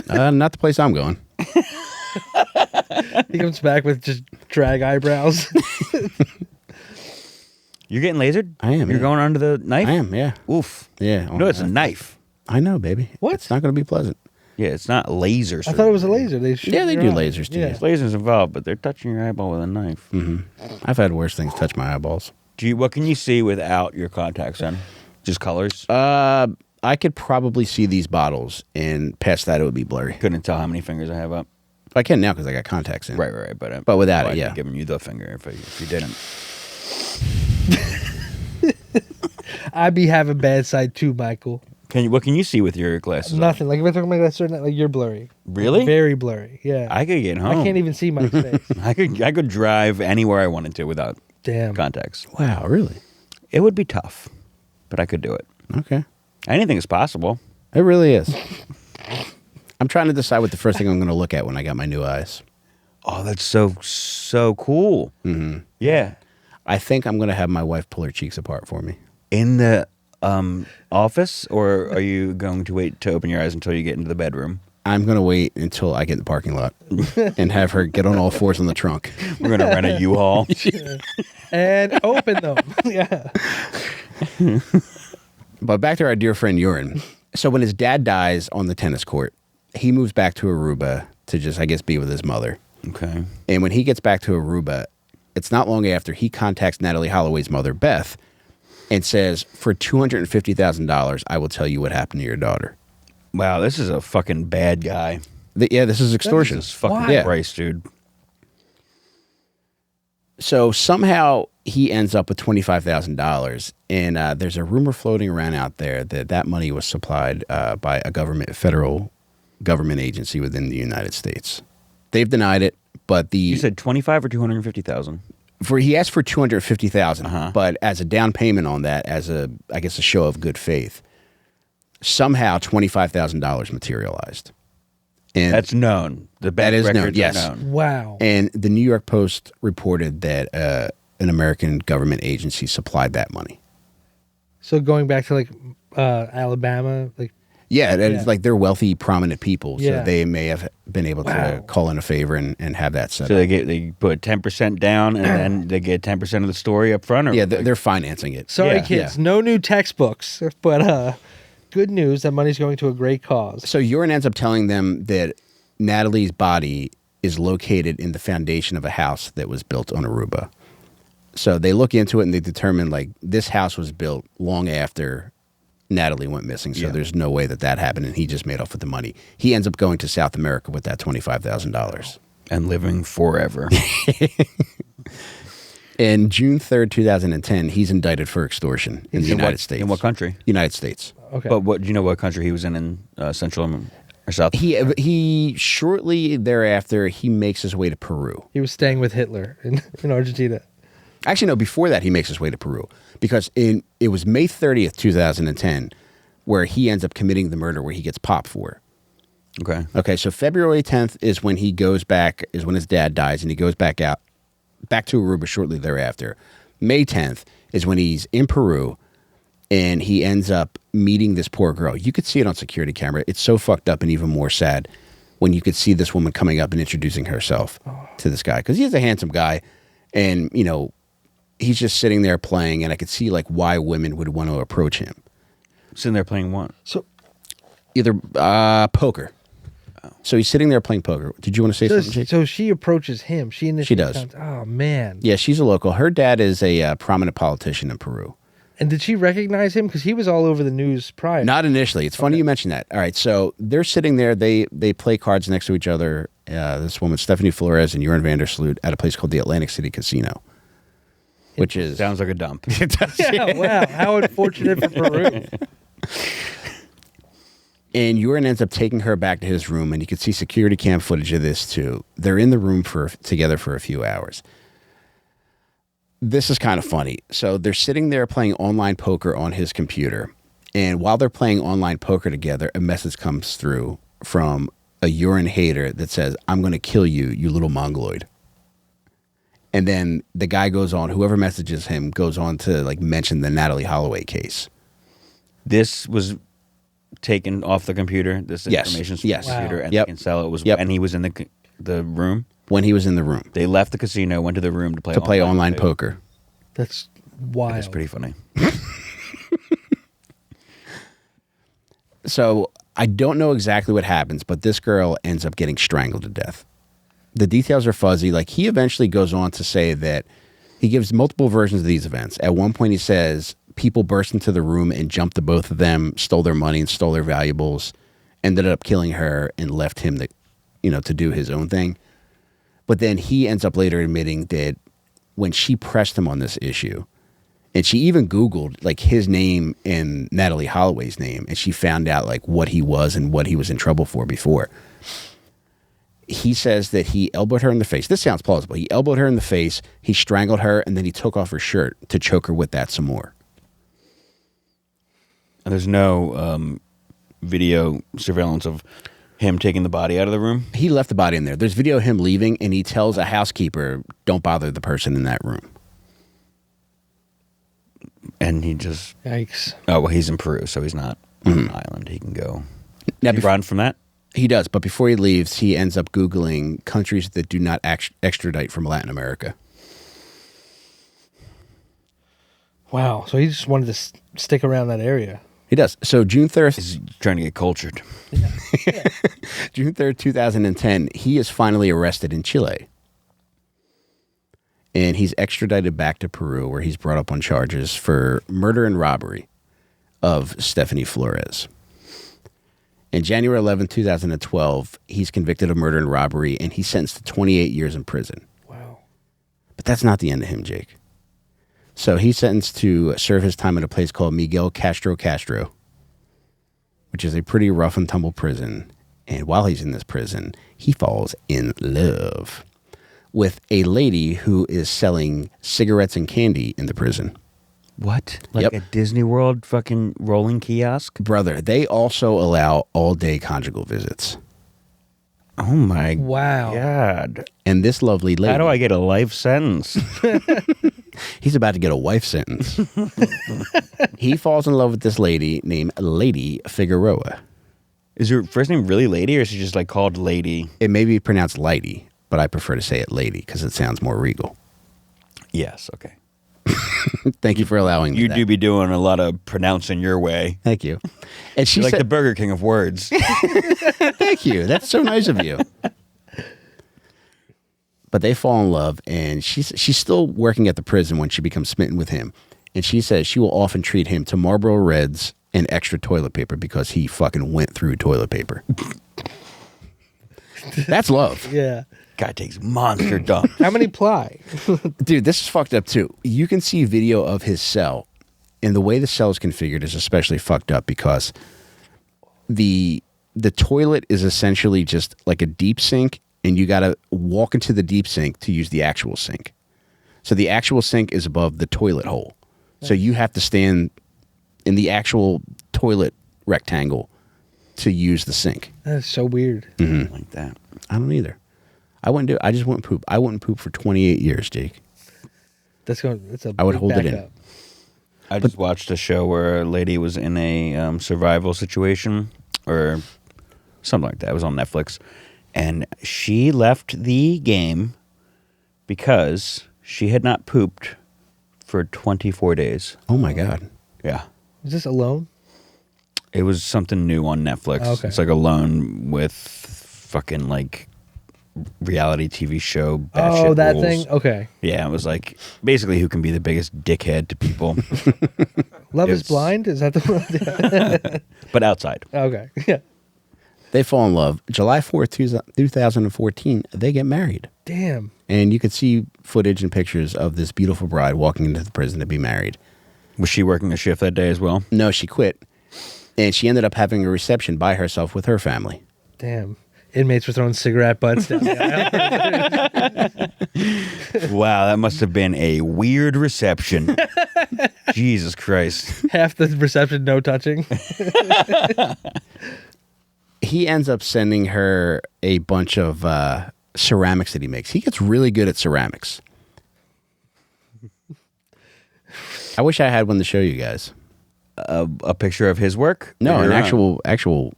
Not the place I'm going. He comes back with just drag eyebrows. You're getting lasered? I am, You're yeah. going under the knife? I am, yeah. Oof. Yeah. No, it's a knife. I know, baby. What? It's not going to be pleasant. Yeah, it's not laser I surgery. thought it was a laser. They shoot Yeah, they your do eye. lasers too. Yeah. There's lasers involved, but they're touching your eyeball with a knife. I've had worse things touch my eyeballs. What can you see without your contacts in? Just colors? I could probably see these bottles, and past that, it would be blurry. Couldn't tell how many fingers I have up. I can now because I got contacts in. Right. But without it, I'd be yeah. giving you the finger if you didn't. I be having bad side too, Michael. What can you see with your glasses on? Nothing. Like if I took my glasses, like you're blurry. Really? Very blurry. Yeah. I could get home. I can't even see my face. I could drive anywhere I wanted to without Damn. contacts. Wow, really? It would be tough, but I could do it. Okay. Anything is possible. It really is. I'm trying to decide what the first thing I'm going to look at when I got my new eyes. Oh, that's so cool. Mm-hmm. Yeah. I think I'm going to have my wife pull her cheeks apart for me. In the office, or are you going to wait to open your eyes until you get into the bedroom? I'm going to wait until I get in the parking lot and have her get on all fours in the trunk. We're going to rent a U-Haul. And open them. Yeah. But back to our dear friend Joran. So when his dad dies on the tennis court, he moves back to Aruba to just, I guess, be with his mother. Okay. And when he gets back to Aruba, it's not long after he contacts Natalee Holloway's mother, Beth, and says, for $250,000, I will tell you what happened to your daughter. Wow, this is a fucking bad guy. This is extortion. Jesus fucking Christ, dude. So somehow he ends up with $25,000, and there's a rumor floating around out there that money was supplied by a federal government agency within the United States. They've denied it, but You said 25 or 250,000? He asked for $250,000, but as a down payment on that, as a show of good faith, somehow $25,000 materialized. And that's known. The bad that is known. records Yes. are known. Wow. And the New York Post reported that an American government agency supplied that money. So going back to like Alabama, like It's like they're wealthy, prominent people, so Yeah. they may have been able to call in a favor and have that set So up. they put 10% down, and then they get 10% of the story up front? Or Yeah, they're financing it. sorry Yeah. kids, no new textbooks, but good news, that money's going to a great cause. So Joran ends up telling them that Natalee's body is located in the foundation of a house that was built on Aruba. So they look into it and they determine like this house was built long after Natalee went missing. So there's no way that happened, and he just made off with the money. He ends up going to South America with that $25,000. And living forever. In June 3rd, 2010, he's indicted for extortion in the United States. In what country? United States. Okay. But do you know what country he was in Central or South? He shortly thereafter, he makes his way to Peru. He was staying with Hitler in Argentina. Actually, no, before that, he makes his way to Peru. Because it was May 30th, 2010, where he ends up committing the murder where he gets popped for. Okay, so February 10th is when he goes back, is when his dad dies, and he goes back to Aruba shortly thereafter. May 10th is when he's in Peru, and he ends up meeting this poor girl. You could see it on security camera. It's so fucked up and even more sad when you could see this woman coming up and introducing herself to this guy. Because he's a handsome guy, and, he's just sitting there playing, and I could see, like, why women would want to approach him. Sitting there playing what? So Either poker. So he's sitting there playing poker. Did you want to say something, Jake? So she approaches him. She does. Oh man. Yeah, she's a local. Her dad is a prominent politician in Peru. And did she recognize him? Because he was all over the news prior. Not initially. It's funny you mention that. All right, so they're sitting there. They play cards next to each other. This woman, Stephanie Flores, and Joran van der Sloot at a place called the Atlantic City Casino, which is... Sounds like a dump. Yeah, wow. How unfortunate for Peru. And Joran ends up taking her back to his room, and you can see security cam footage of this too. They're in the room together for a few hours. This is kind of funny. So they're sitting there playing online poker on his computer. And while they're playing online poker together, a message comes through from a Joran hater that says, "I'm going to kill you, you little mongoloid." And then the guy goes on, whoever messages him goes on to like mention the Natalee Holloway case. This was taken off the computer. This Yes. information from Yes. the computer, Wow. and Yep. they can sell it. Was Yep. when he was in the room. When he was in the room They left the casino, went to the room to play online poker. That's wild. That's pretty funny. So I don't know exactly what happens, but this girl ends up getting strangled to death. The details are fuzzy. Like, he eventually goes on to say that he gives multiple versions of these events. At one point, he says people burst into the room and jumped the both of them, stole their money and stole their valuables, ended up killing her and left him to do his own thing. But then he ends up later admitting that when she pressed him on this issue, and she even Googled like his name and Natalee Holloway's name, and she found out like what he was and what he was in trouble for before. He says that he elbowed her in the face. This sounds plausible. He elbowed her in the face, he strangled her, and then he took off her shirt to choke her with that some more. There's no video surveillance of him taking the body out of the room? He left the body in there. There's video of him leaving, and he tells a housekeeper, don't bother the person in that room. And he just... Yikes. Oh, well, he's in Peru, so he's not on an island. He can go... Now, He run from that? He does, but before he leaves, he ends up Googling countries that do not extradite from Latin America. Wow. So he just wanted to stick around that area. He does. So June 3rd... He's trying to get cultured. June 3rd, 2010, he is finally arrested in Chile. And he's extradited back to Peru, where he's brought up on charges for murder and robbery of Stephanie Flores. In January 11, 2012, he's convicted of murder and robbery, and he's sentenced to 28 years in prison. Wow. But that's not the end of him, Jake. So he's sentenced to serve his time at a place called Miguel Castro, which is a pretty rough and tumble prison. And while he's in this prison, he falls in love with a lady who is selling cigarettes and candy in the prison. What? Like Yep. a Disney World fucking rolling kiosk? Brother, they also allow all-day conjugal visits. Oh my Wow. God. And this lovely lady... How do I get a life sentence? He's about to get a wife sentence. He falls in love with this lady named Lady Figueroa. Is her first name really Lady, or is she just like called Lady? It may be pronounced Lady, but I prefer to say it Lady because it sounds more regal. Yes, okay. Thank you for allowing me You that. do be doing a lot of pronouncing your way. Thank you. And she You're like said, the Burger King of words. thank you. That's so nice of you. But they fall in love, and she's still working at the prison when she becomes smitten with him. And she says she will often treat him to Marlboro Reds and extra toilet paper because he fucking went through toilet paper. That's love. Yeah. Guy takes monster dumps. How many ply? Dude, this is fucked up too. You can see video of his cell, and the way the cell is configured is especially fucked up because the toilet is essentially just like a deep sink, and you got to walk into the deep sink to use the actual sink. So the actual sink is above the toilet hole. So you have to stand in the actual toilet rectangle to use the sink. That's so weird. Like that. I don't either. I wouldn't do it. I just wouldn't poop. I wouldn't poop for 28 years, Jake. That's a I would big hold it in. backup. I just watched a show where a lady was in a survival situation or something like that. It was on Netflix. And she left the game because she had not pooped for 24 days. Oh my God. Yeah. Is this Alone? It was something new on Netflix. Okay. It's like Alone with fucking like reality TV show. Oh, batshit that rules. thing? Okay. Yeah, it was like basically who can be the biggest dickhead to people, Love is It's- Blind? Is that the one? but outside. Okay. Yeah. They fall in love. July 4th, 2014, they get married. Damn. And you could see footage and pictures of this beautiful bride walking into the prison to be married. Was she working a shift that day as well? No, she quit. And she ended up having a reception by herself with her family. Damn. Inmates were throwing cigarette butts down the aisle. Wow, that must have been a weird reception. Jesus Christ. Half the reception, no touching. He ends up sending her a bunch of ceramics that he makes. He gets really good at ceramics. I wish I had one to show you guys. A picture of his work? No, Or an not? actual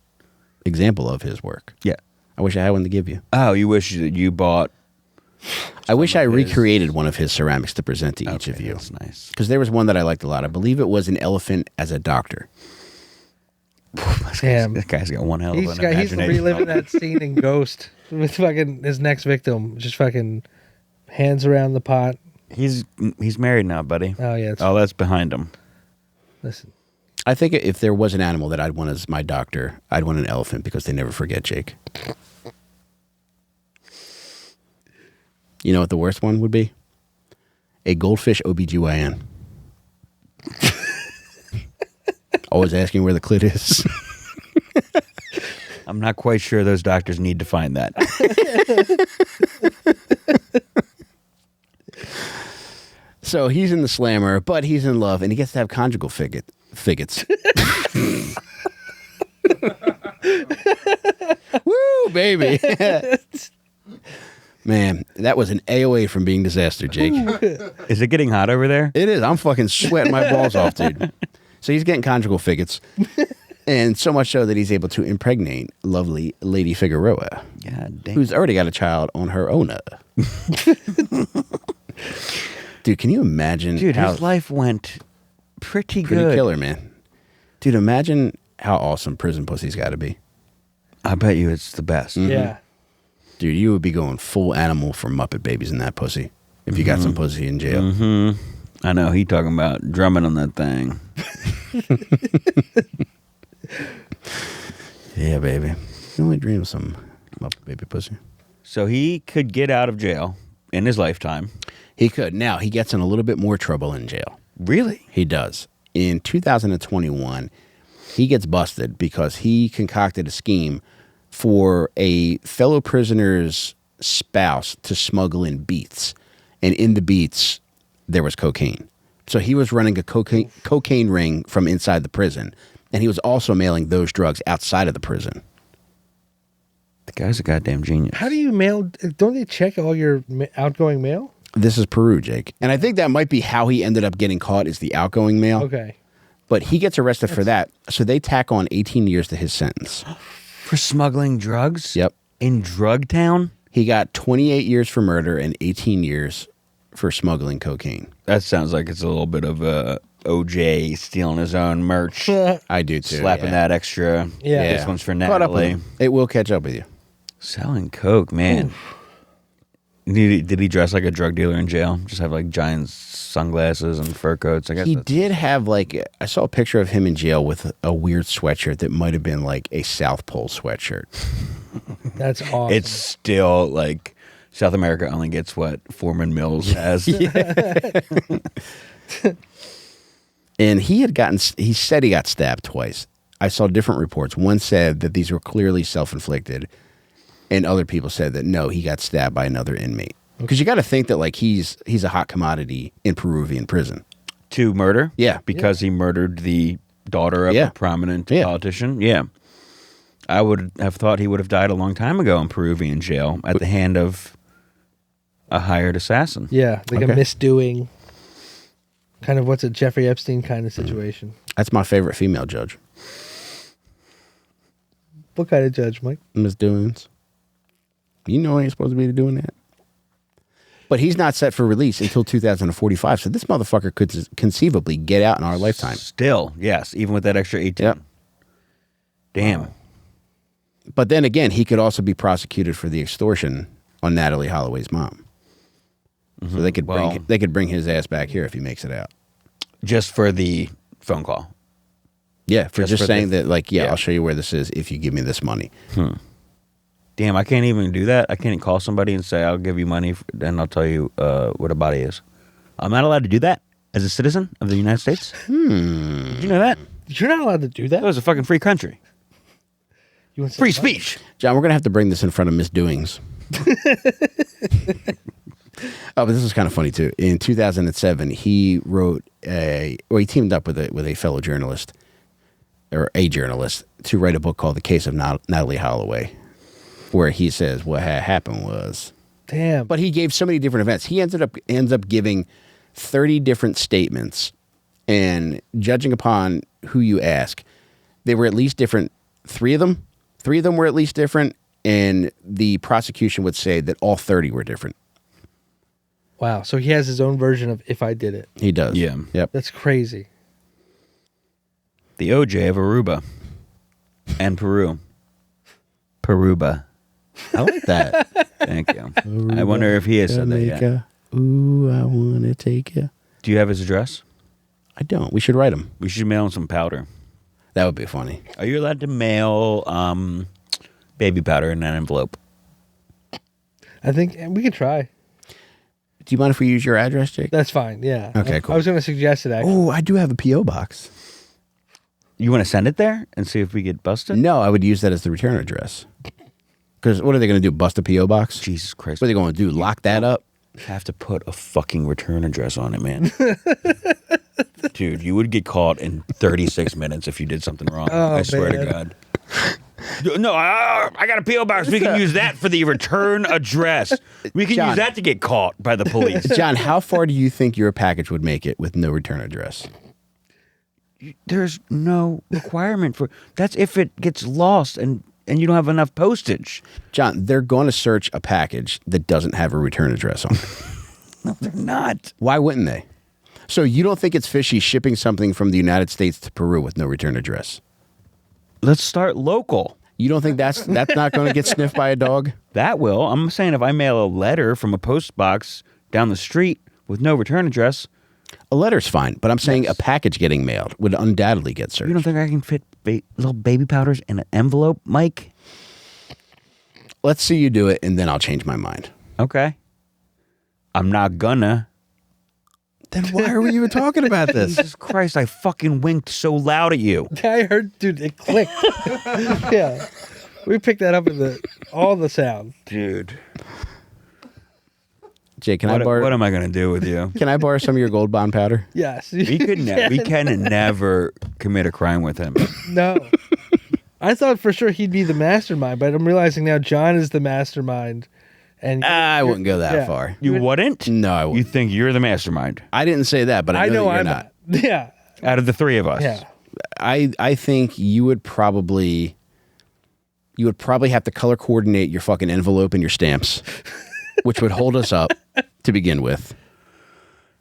example of his work. Yeah. I wish I had one to give you. Oh, you wish that you bought. I wish I of his- recreated one of his ceramics to present to each of Okay, you. That's nice. Because there was one that I liked a lot. I believe it was an elephant as a doctor. Damn. That guy's got one hell of He's an he's imagination. reliving that scene in Ghost with fucking his next victim. Just fucking hands around the pot. He's married now, buddy. Oh, yeah. It's, Oh, that's behind him. listen. I think if there was an animal that I'd want as my doctor, I'd want an elephant because they never forget, Jake. You know what the worst one would be? A goldfish OBGYN. Always asking where the clit is. I'm not quite sure those doctors need to find that. So he's in the slammer, but he's in love, and he gets to have conjugal figgots. Woo, baby. Man, that was an AOA from being disaster, Jake. Is it getting hot over there? It is. I'm fucking sweating my balls off, dude. So he's getting conjugal figgots. And so much so that he's able to impregnate lovely Lady Figueroa. God damn. Who's already got a child on her own. Dude, can you imagine Dude, how his life went pretty pretty good. killer, man? Dude, imagine how awesome prison pussy's got to be. I bet you it's the best. Yeah. Dude, you would be going full animal for Muppet Babies in that pussy if you got some pussy in jail. Mm-hmm. I know. He talking about drumming on that thing. Yeah, baby. You only dream of some Muppet Baby pussy. So he could get out of jail in his lifetime. He could. Now, he gets in a little bit more trouble in jail. Really? He does. In 2021, he gets busted because he concocted a scheme for a fellow prisoner's spouse to smuggle in beets. And in the beets, there was cocaine. So he was running a cocaine ring from inside the prison. And he was also mailing those drugs outside of the prison. The guy's a goddamn genius. How do you mail? Don't they check all your outgoing mail? This is Peru, Jake. And I think that might be how he ended up getting caught is the outgoing mail. Okay. But he gets arrested for that. So they tack on 18 years to his sentence. For smuggling drugs? Yep. In Drug Town? He got 28 years for murder and 18 years for smuggling cocaine. That sounds like it's a little bit of a OJ stealing his own merch. I do too. Slapping that extra. Yeah. This one's for Caught up with Natalie. him. It will catch up with you. Selling coke, man. Did he dress like a drug dealer in jail? Just have like giant sunglasses and fur coats? I guess He that's- did have I saw a picture of him in jail with a weird sweatshirt that might have been like a South Pole sweatshirt. That's awesome. It's still like South America only gets what Foreman Mills has. And he said he got stabbed twice. I saw different reports. One said that these were clearly self-inflicted, and other people said that no, he got stabbed by another inmate. Because you got to think that like he's a hot commodity in Peruvian prison. To murder? Yeah. Because he murdered the daughter of Yeah. a prominent Yeah. politician? Yeah. I would have thought he would have died a long time ago in Peruvian jail at the hand of a hired assassin. yeah, like Okay. a misdoing. Kind of what's a Jeffrey Epstein kind of situation. That's my favorite female judge, What kind of judge, Mike? Ms. Doings. You know he ain't supposed to be doing that. But he's not set for release until 2045, so this motherfucker could conceivably get out in our lifetime. Still, yes, even with that extra 18. Yep. Damn. But then again, he could also be prosecuted for the extortion on Natalee Holloway's mom. So they could Well- bring his ass back here if he makes it out. Just for the phone call. Yeah, for Just just for saying the- that, like, yeah, yeah. I'll show you where this is if you give me this money. Damn, I can't even do that. I can't call somebody and say, I'll give you money, and I'll tell you what a body is. I'm not allowed to do that as a citizen of the United States. Did you know that? You're not allowed to do That that. was a fucking free country. You want to Free speech. John, we're going to have to bring this in front of Miss Doings. Oh, but this is kind of funny, too. In 2007, he he teamed up with a fellow journalist, or a journalist, to write a book called The Case of Natalee Holloway, where he says what had happened was... Damn. But he gave so many different events. He ends up giving 30 different statements, and judging upon who you ask, they were at least different. Three of them were at least different, and the prosecution would say that all 30 were different. Wow. So he has his own version of If I Did It. He does. Yeah. Yep. That's crazy. The OJ of Aruba and Peru. Peruba. I like that. Thank you. I wonder if he has said that yet. Jamaica. Ooh, I want to take you. Do you have his address? I don't. We should write him. We should mail him some powder. That would be funny. Are you allowed to mail baby powder in an envelope? I think we could try. Do you mind if we use your address, Jake? That's fine. Yeah. Okay, cool. I was going to suggest it actually. Oh, I do have a P.O. box. You want to send it there and see if we get busted? No, I would use that as the return address. Because what are they going to do? Bust a P.O. box? Jesus Christ. What are they going to do? Lock that up? Have to put a fucking return address on it, man. Dude, you would get caught in 36 minutes if you did something wrong. Oh, I swear man. to God. No, I got a P.O. box. We can use that for the return address. We can John. use that to get caught by the police. John, how far do you think your package would make it with no return address? There's no requirement for that's if it gets lost and you don't have enough postage. John, they're going to search a package that doesn't have a return address on it. No, they're not. Why wouldn't they? So you don't think it's fishy shipping something from the United States to Peru with no return address? Let's start local. You don't think that's not going to get sniffed by a dog? That will. I'm saying if I mail a letter from a post box down the street with no return address. A letter's fine, but I'm saying a package getting mailed would undoubtedly get searched. You don't think I can fit little baby powders in an envelope, Mike? Let's see you do it, and then I'll change my mind. Okay. I'm not gonna. Then why are we even talking about this? Jesus Christ, I fucking winked so loud at you. I heard, dude, it clicked. Yeah. We picked that up in all the sound. Dude. Jay, can I borrow? What am I going to do with you? Can I borrow some of your Gold Bond powder? Yes. We can never commit a crime with him. No. I thought for sure he'd be the mastermind, but I'm realizing now John is the mastermind. And I wouldn't go that yeah. far. You wouldn't? No, I You wouldn't. think you're the mastermind I didn't say that, but I know, that you're I'm not. Yeah. out of the three of us? Yeah. I think you would probably have to color coordinate your fucking envelope and your stamps, which would hold us up to begin with.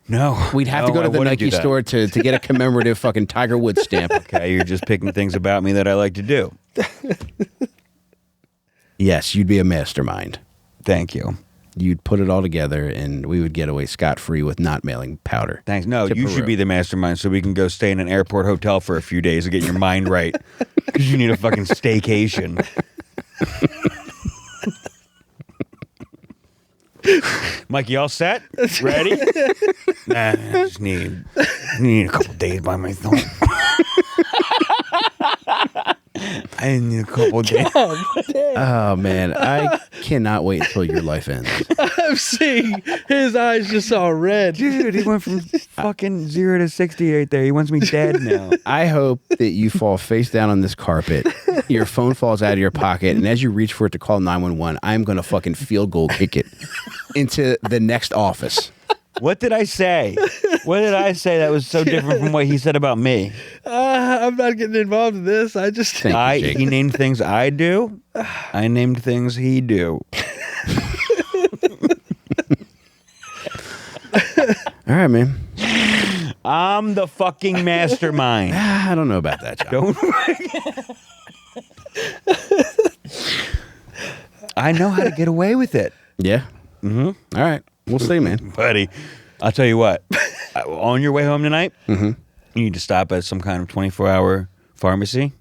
No. We'd have to go I to the wouldn't do Nike that. store to get a commemorative fucking Tiger Woods stamp. Okay, you're just picking things about me that I like to do. Yes, you'd be a mastermind. Thank you. You'd put it all together, and we would get away scot-free with not mailing powder. Thanks. No, to you Peru. should be the mastermind so we can go stay in an airport hotel for a few days and get your mind right. Because you need a fucking staycation. Mike, you all set? Ready? Nah, I just need a couple days by myself. I need a couple days. Oh, man. I cannot wait until your life ends. I'm seeing his eyes just saw red. Dude, he went from fucking 0 to 60 right there. He wants me dead now. I hope that you fall face down on this carpet, your phone falls out of your pocket, and as you reach for it to call 911, I'm going to fucking field goal kick it into the next office. What did I say? What did I say that was so different from what he said about me? I'm not getting involved in this. I just Thank you, Jake. He named things I do. I named things he do. All right, man. I'm the fucking mastermind. I don't know about that, John. I know how to get away with it. Yeah? Mm-hmm. All right. We'll see, man. Buddy, I'll tell you what. On your way home tonight, you need to stop at some kind of 24-hour pharmacy,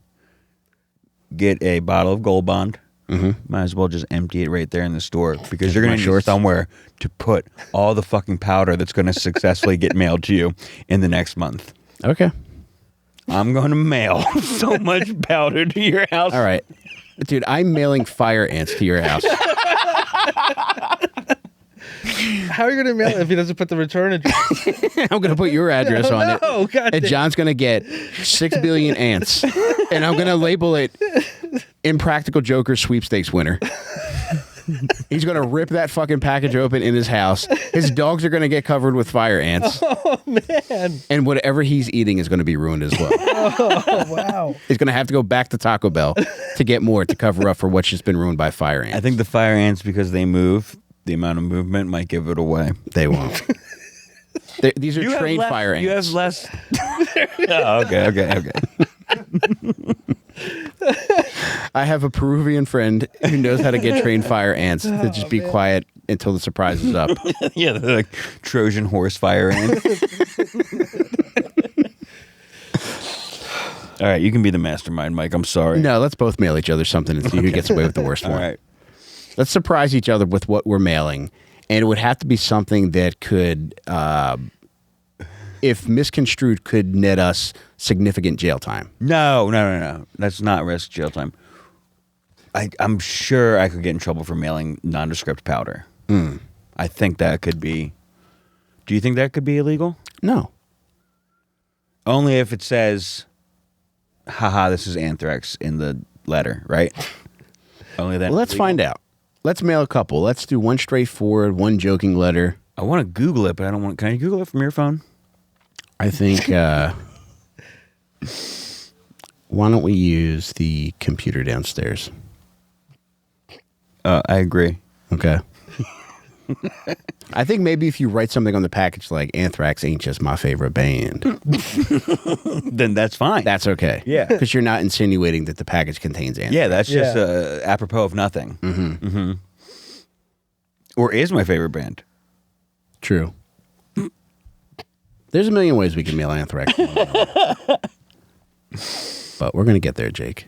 get a bottle of Gold Bond. Might as well just empty it right there in the store because you're going to need somewhere to put all the fucking powder that's going to successfully get mailed to you in the next month. Okay. I'm going to mail so much powder to your house. All right. Dude, I'm mailing fire ants to your house. How are you going to mail it if he doesn't put the return address? I'm going to put your address on it. No, God And damn. John's going to get 6 billion ants. And I'm going to label it Impractical Joker Sweepstakes winner. He's going to rip that fucking package open in his house. His dogs are going to get covered with fire ants. Oh, man. And whatever he's eating is going to be ruined as well. Oh, wow. He's going to have to go back to Taco Bell to get more to cover up for what's just been ruined by fire ants. I think the fire ants, because they move, the amount of movement might give it away. They won't. These are trained fire ants. You have less. Oh, okay. I have a Peruvian friend who knows how to get trained fire ants to just be quiet until the surprise is up. Yeah, they're like Trojan horse fire ants. All right, you can be the mastermind, Mike. I'm sorry. No, let's both mail each other something and see who gets away with the worst All one. right. Let's surprise each other with what we're mailing. And it would have to be something that could, if misconstrued, could net us significant jail time. No. That's not risk jail time. I'm sure I could get in trouble for mailing nondescript powder. I think that could be. Do you think that could be illegal? No. Only if it says, haha, this is anthrax in the letter, right? Only then. Well, let's find out. Let's mail a couple. Let's do one straightforward, one joking letter. I want to Google it, but I don't want. Can I Google it from your phone? I think. Why don't we use the computer downstairs? I agree. Okay. I think maybe if you write something on the package like Anthrax ain't just my favorite band, Then that's fine. that's okay. Yeah. Because you're not insinuating that the package contains Anthrax. Yeah, that's just Yeah. apropos of nothing. Mm-hmm. Or is my favorite band. True. There's a million ways we can mail Anthrax. But we're going to get there, Jake.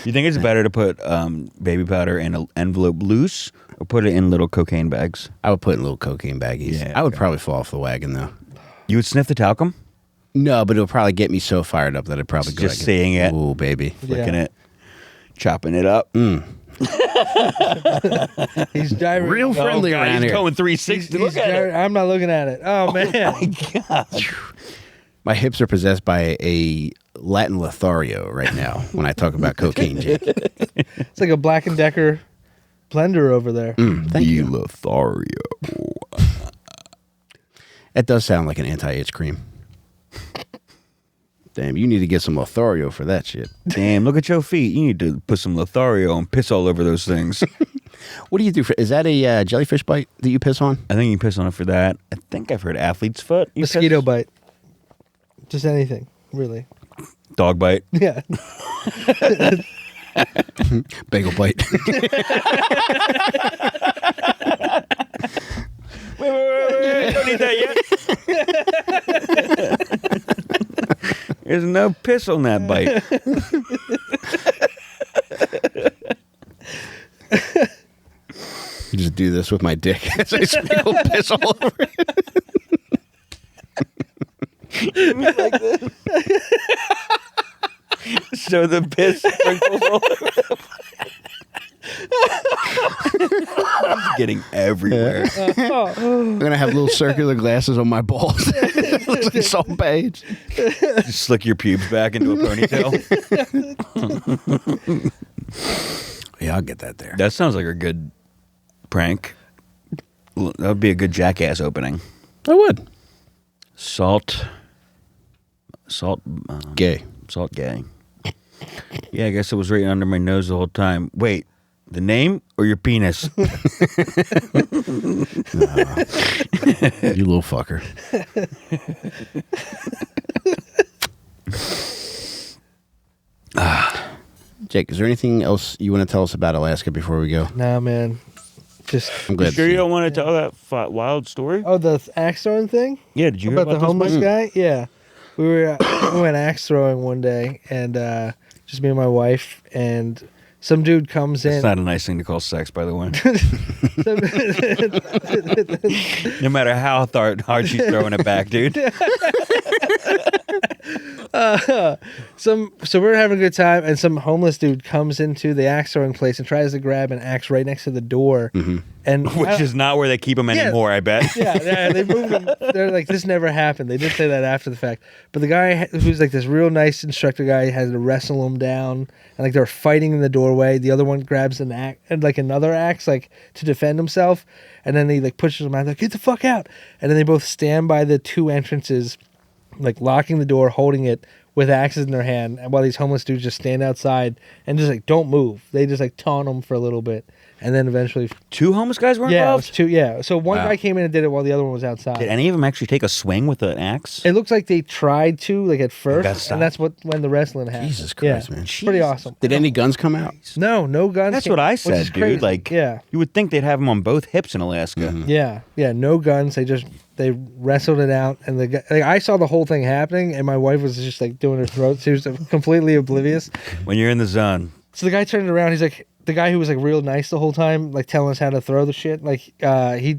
You think it's better to put baby powder in an envelope loose or put it in little cocaine bags? I would put in little cocaine baggies. Yeah, I would okay. probably fall off the wagon, though. You would sniff the talcum? No, but it'll probably get me so fired up that I'd probably go Just like, seeing it. Ooh, baby. Flicking it. Chopping it up. He's gyrating. Real friendly God, around he's here. going 360. He's Look at it. I'm not looking at it. Oh man. My hips are possessed by a Latin Lothario right now when I talk about cocaine, Jake. It's like a Black & Decker blender over there. Thank you. Lothario. That does sound like an anti-itch cream. Damn, you need to get some Lothario for that shit. Damn, look at your feet. You need to put some Lothario and piss all over those things. What do you do? Is that a jellyfish bite that you piss on? I think you piss on it for that. I think I've heard athlete's foot. You Mosquito piss? bite. Just anything, really. Dog bite. Yeah. Bagel bite. Wait. Don't need that yet. There's no piss on that bite. You just do this with my dick as I sprinkle piss all over it. Like this. So the piss sprinkles all over the It's getting everywhere. I'm going to have little circular glasses on my balls. It looks like Salt Page. Just slick your pubes back into a ponytail. Yeah, I'll get that there. That sounds like a good prank. That would be a good jackass opening. I would. Salt Gay. gay. Yeah, I guess it was right under my nose the whole time. Wait, the name or your penis? You little fucker. Jake, is there anything else you want to tell us about Alaska before we go? Nah, man. Just. I'm glad. Sure you don't want to tell that wild story? Oh, the axe throwing thing? Yeah, did you hear About the those homeless boys? guy? Yeah. We went axe throwing one day, and just me and my wife, and some dude comes in. It's not a nice thing to call sex, by the way. No matter how hard she's throwing it back, dude. So we're having a good time, and some homeless dude comes into the axe throwing place and tries to grab an axe right next to the door, and Which is not where they keep them anymore, I bet. yeah, they moved him. They're like, this never happened. They did say that after the fact, but the guy who's like this real nice instructor guy had to wrestle him down, and like they're fighting in the doorway. The other one grabs an axe and like another axe like to defend himself, and then he like pushes him out, like, get the fuck out, and then they both stand by the two entrances, like locking the door, holding it with axes in their hand, and while these homeless dudes just stand outside and just like don't move. They just like taunt them for a little bit, and then eventually, Two homeless guys were yeah, it involved? was two. Yeah, so one Wow. guy came in and did it while the other one was outside. Did any of them actually take a swing with an axe? It looks like they tried to, like at got first, stopped. and that's when the wrestling happened. Jesus Christ, man. It's pretty awesome. Did any guns come out? No guns. That's came- what I which said, is dude. crazy. Like, yeah, you would think they'd have them on both hips in Alaska. yeah, no guns. They wrestled it out, and the guy, like, I saw the whole thing happening, and my wife was just like doing her throat. She was completely oblivious. When you're in the zone. So the guy turned around. He's like, the guy who was like real nice the whole time, like telling us how to throw the shit. Like, he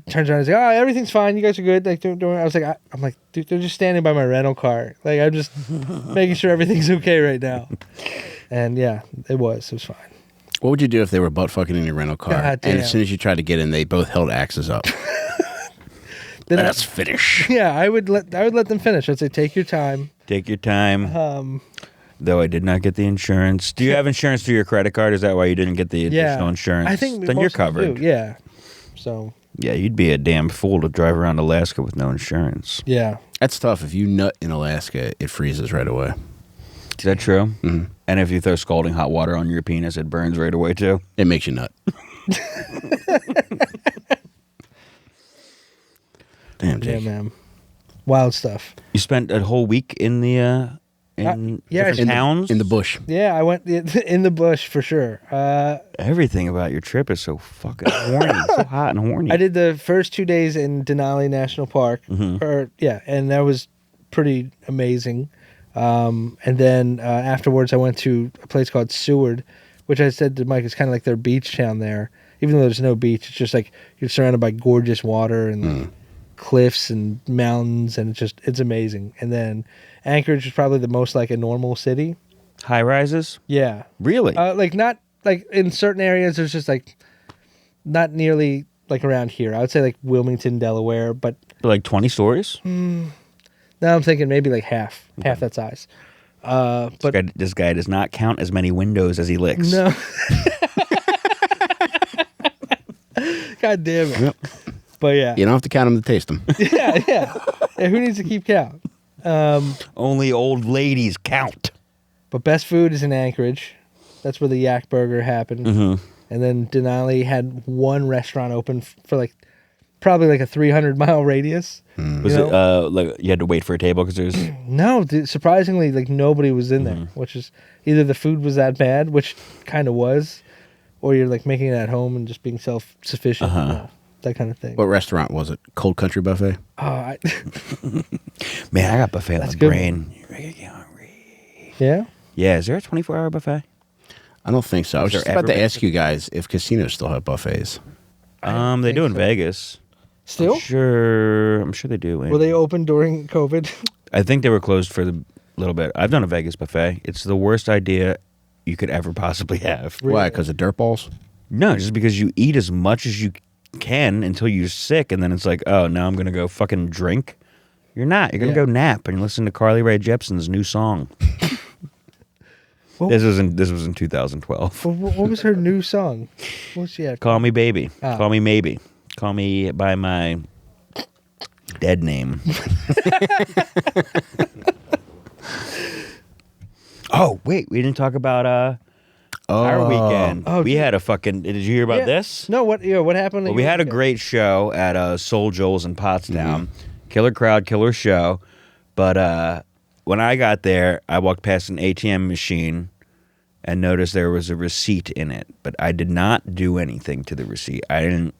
turns around and he's like, "Oh, everything's fine. You guys are good." Like, doing. I was like, I'm like, dude, they're just standing by my rental car. Like, I'm just making sure everything's okay right now. And yeah, it was fine. What would you do if they were butt fucking in your rental car? God And damn. as soon as you tried to get in, they both held axes up. Then Let's finish. Yeah, I would let them finish. I'd say take your time. Take your time. Though I did not get the insurance. Do you have insurance through your credit card? Is that why you didn't get the additional insurance? I think then you're covered. Yeah. So. Yeah, you'd be a damn fool to drive around Alaska with no insurance. Yeah. That's tough. If you nut in Alaska, it freezes right away. Is that true? Mm-hmm. And if you throw scalding hot water on your penis, it burns right away too? It makes you nut. Damn, Jake. Yeah, man. Wild stuff. You spent a whole week in the different towns? In the bush. Yeah, I went in the bush for sure. Everything about your trip is so fucking horny. So hot and horny. I did the first 2 days in Denali National Park. And that was pretty amazing. And then afterwards, I went to a place called Seward, which I said to Mike is kind of like their beach town there. Even though there's no beach, it's just like you're surrounded by gorgeous water and cliffs and mountains, and it's amazing. And then Anchorage is probably the most like a normal city. High rises? Yeah. Really? Like not like in certain areas, there's just like not nearly like around here. I would say like Wilmington, Delaware, but Like 20 stories? now I'm thinking maybe like half that size. But This guy does not count as many windows as he licks. no. God damn it. Yep. But yeah. You don't have to count them to taste them. Yeah. Who needs to keep count? Only old ladies count. But best food is in Anchorage. That's where the Yak Burger happened. And then Denali had one restaurant open for like probably like a 300-mile radius. Was it like you had to wait for a table because there's No, surprisingly, like nobody was in there, which is either the food was that bad, which kind of was, or you're like making it at home and just being self-sufficient, that kind of thing. What restaurant was it? Cold Country Buffet? Oh, man, I got buffet on That's the good. brain. You're making me hungry. yeah. Yeah, is there a 24-hour buffet? I don't think so. I was Has just there about ever to been- ask you guys if casinos still have buffets. They think do in so. Vegas. Still? I'm sure they do. Were they open during COVID? I think they were closed for a little bit. I've done a Vegas buffet. It's the worst idea you could ever possibly have. Really? Why? Because of dirt balls? No, just because you eat as much as you can until you're sick, and then it's like, oh, now I'm going to go fucking drink. You're not. You're going to go nap and listen to Carly Rae Jepsen's new song. Well- This was in 2012. What was her new song? What's she at? Call me baby. Ah. Call me maybe. Call me by my dead name. Oh, wait. We didn't talk about our weekend. Oh, We had a fucking... Did you hear about this? No, what happened? Well, we had a great show at Soul Joel's in Pottstown. Killer crowd, killer show. But when I got there, I walked past an ATM machine and noticed there was a receipt in it. But I did not do anything to the receipt. I didn't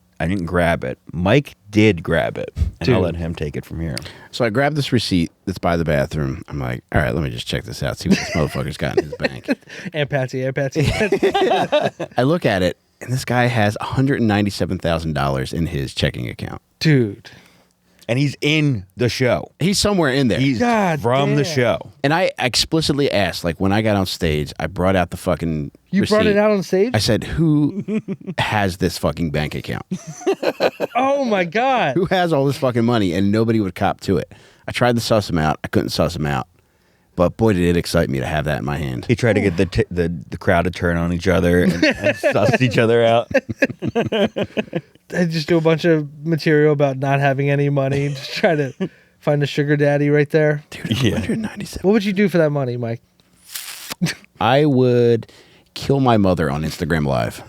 grab it. Mike did grab it, and I'll Dude. let him take it from here. So I grabbed this receipt that's by the bathroom. I'm like, all right, let me just check this out, see what this motherfucker's got in his bank. Aunt Patsy. I look at it, and this guy has $197,000 in his checking account. Dude. And he's in the show. He's somewhere in there. He's God from the damn. show. And I explicitly asked, like, when I got on stage, I brought out the fucking You receipt. brought it out on stage? I said, who has this fucking bank account? Oh my God. Who has all this fucking money? And nobody would cop to it. I tried to suss him out. I couldn't suss him out. But boy, did it excite me to have that in my hand. He tried to get the crowd to turn on each other and suss each other out. I just do a bunch of material about not having any money. Just try to find a sugar daddy right there. Dude, Yeah. 197. What would you do for that money, Mike? I would kill my mother on Instagram Live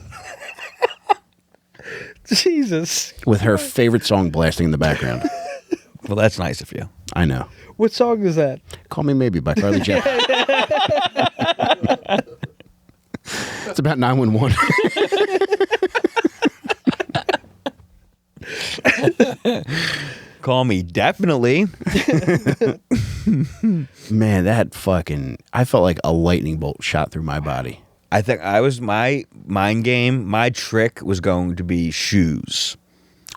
Jesus. with her favorite song blasting in the background. Well, that's nice of you. I know. What song is that? Call Me Maybe by Carly Jeff. It's about 911. Call me definitely. Man, that fucking... I felt like a lightning bolt shot through my body. I think my mind game, my trick was going to be shoes.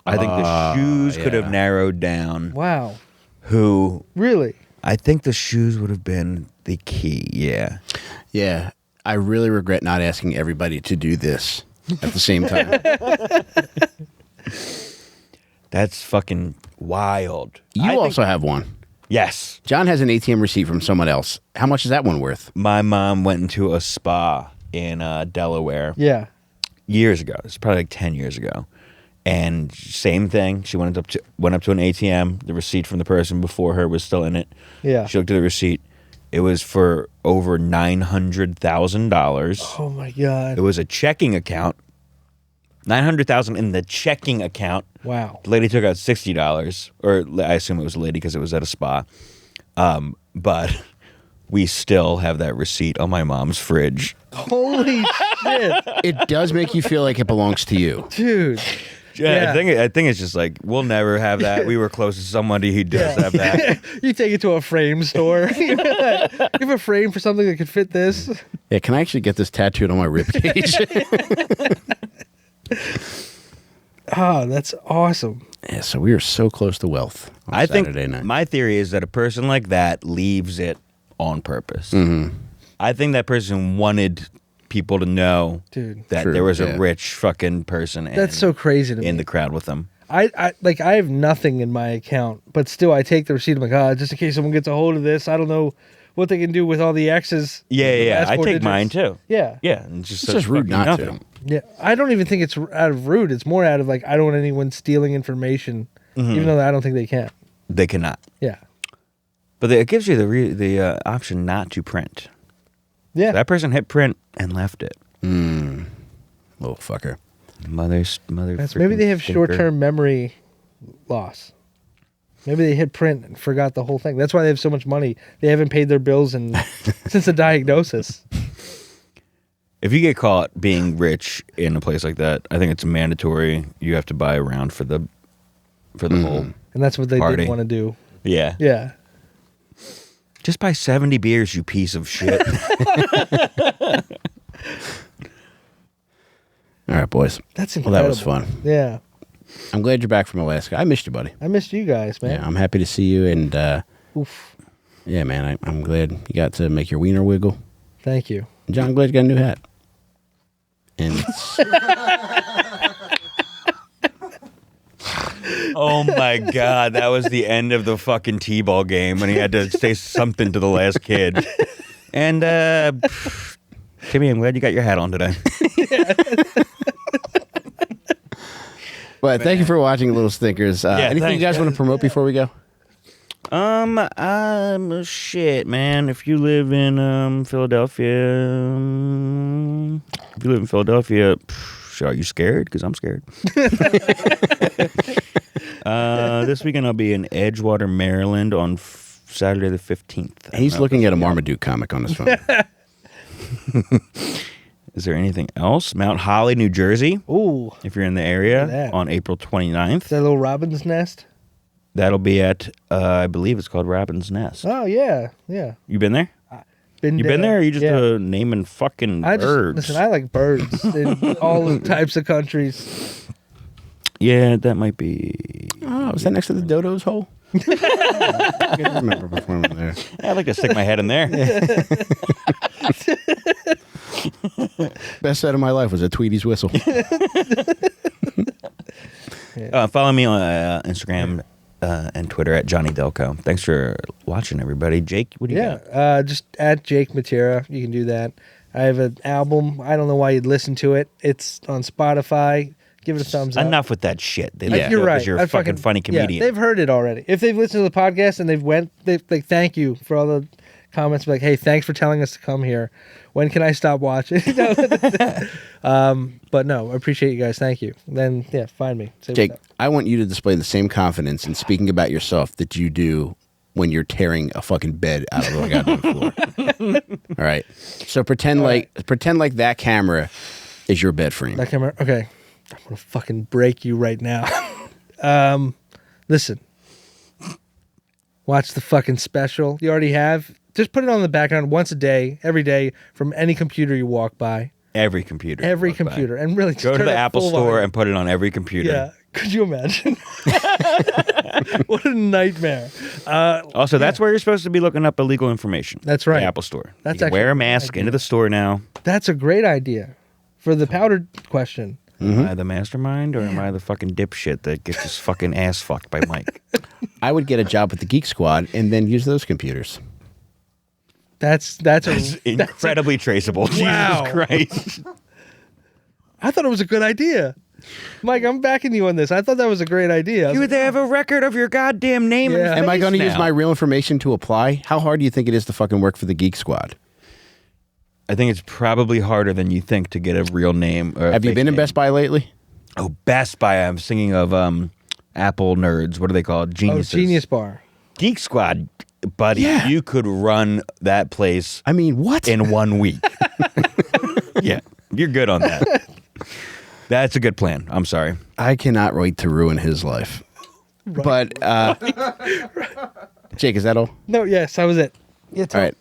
I think the shoes could have yeah. narrowed down Wow. who. Really? I think the shoes would have been the key. Yeah. Yeah. I really regret not asking everybody to do this at the same time. That's fucking wild. You also have one. Yes. John has an ATM receipt from someone else. How much is that one worth? My mom went into a spa in Delaware. Yeah. Years ago. It's probably like 10 years ago. And same thing. She went up to an ATM. The receipt from the person before her was still in it. Yeah. She looked at the receipt. It was for over $900,000. Oh my God. It was a checking account. $900,000 in the checking account. Wow. The lady took out $60, or I assume it was a lady because it was at a spa. But we still have that receipt on my mom's fridge. Holy shit. It does make you feel like it belongs to you. Dude. Yeah, I think it's just like we'll never have that. We were close to somebody who does have that. You take it to a frame store. You have a frame for something that could fit this. Yeah, can I actually get this tattooed on my ribcage? Oh, that's awesome. Yeah, so we are so close to wealth on Saturday night. My theory is that a person like that leaves it on purpose. Mm-hmm. I think that person wanted people to know Dude. that True, there was yeah. a rich fucking person That's so crazy to me. in the crowd with them. I have nothing in my account, but still I take the receipt. I'm like, just in case someone gets a hold of this, I don't know what they can do with all the X's. Yeah. last I four take digits. mine too. Yeah. Yeah. And just It's just rude not nothing. to. Yeah. I don't even think it's out of rude. It's more out of like, I don't want anyone stealing information, even though I don't think they can. They cannot. Yeah. But it gives you the option not to print. Yeah. That person hit print and left it. Little fucker. Mother. That's, maybe they have stinker. short-term memory loss. Maybe they hit print and forgot the whole thing. That's why they have so much money. They haven't paid their bills since the diagnosis. If you get caught being rich in a place like that, I think it's mandatory. You have to buy a round for the whole. And that's what they Party. didn't want to do. Yeah. Yeah. Just buy 70 beers, you piece of shit. All right, boys. That's Well, incredible. that was fun. Yeah. I'm glad you're back from Alaska. I missed you, buddy. I missed you guys, man. Yeah, I'm happy to see you. And Oof. yeah, man, I'm glad you got to make your wiener wiggle. Thank you. John, I'm glad you got a new hat. And it's, Oh my God, that was the end of the fucking T-ball game when he had to say something to the last kid. And Timmy, I'm glad you got your hat on today. but thank you for watching, Little Stinkers. Anything thanks, you guys want to promote before we go? Shit, man. If you live in Philadelphia, are you scared? Because I'm scared. This weekend I'll be in Edgewater, Maryland on Saturday the 15th. He's looking at a Marmaduke comic on his phone. Is there anything else? Mount Holly, New Jersey. Ooh. If you're in the Look area at that. on April 29th. Is that a little robin's nest? That'll be at, I believe it's called Robin's Nest. Oh, yeah. Yeah. You been there? You You been there? Or are you just yeah. naming fucking birds? Listen, I like birds in all the types of countries. Yeah, that might be. Oh, was that next to the dodo's hole? I can't remember performing there. I'd like to stick my head in there. Best set of my life was a Tweety's whistle. Follow me on Instagram and Twitter at Johnny Delco. Thanks for watching, everybody. Jake, what do you got? Just at Jake Matera. You can do that. I have an album. I don't know why you'd listen to it. It's on Spotify. Give it a thumbs up. Enough with that shit. They Yeah. You're right. You're a fucking funny comedian. Yeah, they've heard it already. If they've listened to the podcast and they've like, thank you for all the comments. Like, hey, thanks for telling us to come here. When can I stop watching? But no, I appreciate you guys. Thank you. Then find me. Say Jake, what's up. I want you to display the same confidence in speaking about yourself that you do when you're tearing a fucking bed out of the goddamn floor. All right. So pretend like that camera is your bed frame. That camera. Okay, I'm gonna fucking break you right now. Listen, watch the fucking special. You already have. Just put it on the background once a day, every day, from any computer you walk by. Every computer. Every walk by. computer, and really just Go to turn the it Apple full Store volume. and put it on every computer. Yeah, could you imagine? What a nightmare. Also, that's where you're supposed to be looking up illegal information. That's right. The Apple Store. That's you can wear a actually a good mask idea. into the store now. That's a great idea for the powder question. Am I the mastermind or am I the fucking dipshit that gets his fucking ass fucked by Mike? I would get a job with the Geek Squad and then use those computers. That's Incredibly traceable. Wow. Jesus Christ. I thought it was a good idea. Mike, I'm backing you on this. I thought that was a great idea. I was You like, they have a record of your goddamn name. Yeah. And Am I going to face use now. my real information to apply? How hard do you think it is to fucking work for the Geek Squad? I think it's probably harder than you think to get a real name. Or a Have you fake been in name. Best Buy lately? Oh, Best Buy. I'm thinking of Apple nerds. What are they called? Geniuses. Genius Bar. Geek Squad, buddy. Yeah. You could run that place I mean, what? in 1 week. Yeah, you're good on that. That's a good plan. I'm sorry. I cannot wait to ruin his life. But, Jake, is that all? No, yes, that was it. Yeah, All right.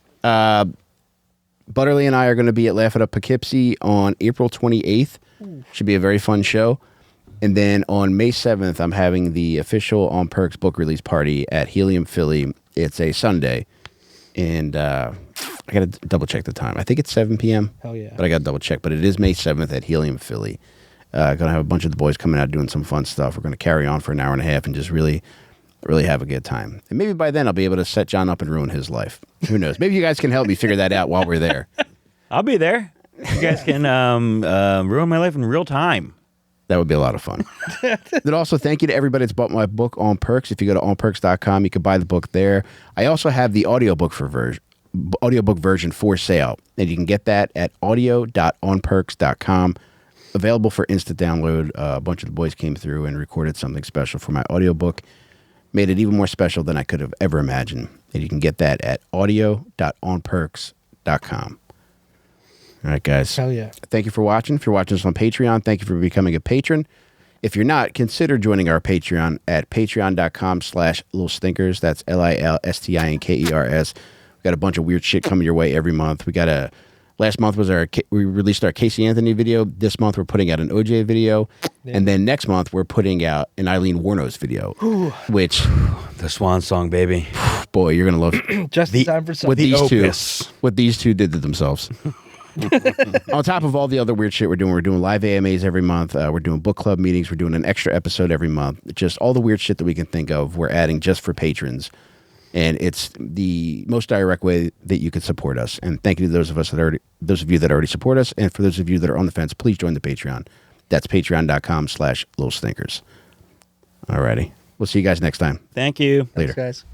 Butterly and I are going to be at Laugh It Up Poughkeepsie on April 28th. Should be a very fun show. And then on May 7th, I'm having the official On Perks book release party at Helium Philly. It's a Sunday. And I got to double check the time. I think it's 7 p.m. Hell yeah. But I got to double check. But it is May 7th at Helium Philly. Going to have a bunch of the boys coming out doing some fun stuff. We're going to carry on for an hour and a half and just really have a good time. And maybe by then I'll be able to set John up and ruin his life. Who knows? Maybe you guys can help me figure that out while we're there. I'll be there. You guys can ruin my life in real time. That would be a lot of fun. Then also thank you to everybody that's bought my book On Perks. If you go to onperks.com, you can buy the book there. I also have the audiobook version for sale. And you can get that at audio.onperks.com. Available for instant download. A bunch of the boys came through and recorded something special for my audiobook. Made it even more special than I could have ever imagined. And you can get that at audio.onperks.com. All right, guys. Hell yeah. Thank you for watching. If you're watching us on Patreon, thank you for becoming a patron. If you're not, consider joining our Patreon at patreon.com/lilstinkers. That's LILSTINKERS. We got a bunch of weird shit coming your way every month. Last month was we released our Casey Anthony video. This month we're putting out an OJ video. Yeah. And then next month we're putting out an Eileen Warnos video, which, The swan song, baby. boy, you're going to love Just in time for what something. these two did to themselves. On top of all the other weird shit we're doing live AMAs every month. We're doing book club meetings. We're doing an extra episode every month. Just all the weird shit that we can think of, we're adding just for patrons. And it's the most direct way that you can support us. And thank you to those of you that already support us. And for those of you that are on the fence, please join the Patreon. That's patreon.com/lilstinkers. Alrighty. We'll see you guys next time. Thank you. Later. Thanks, guys.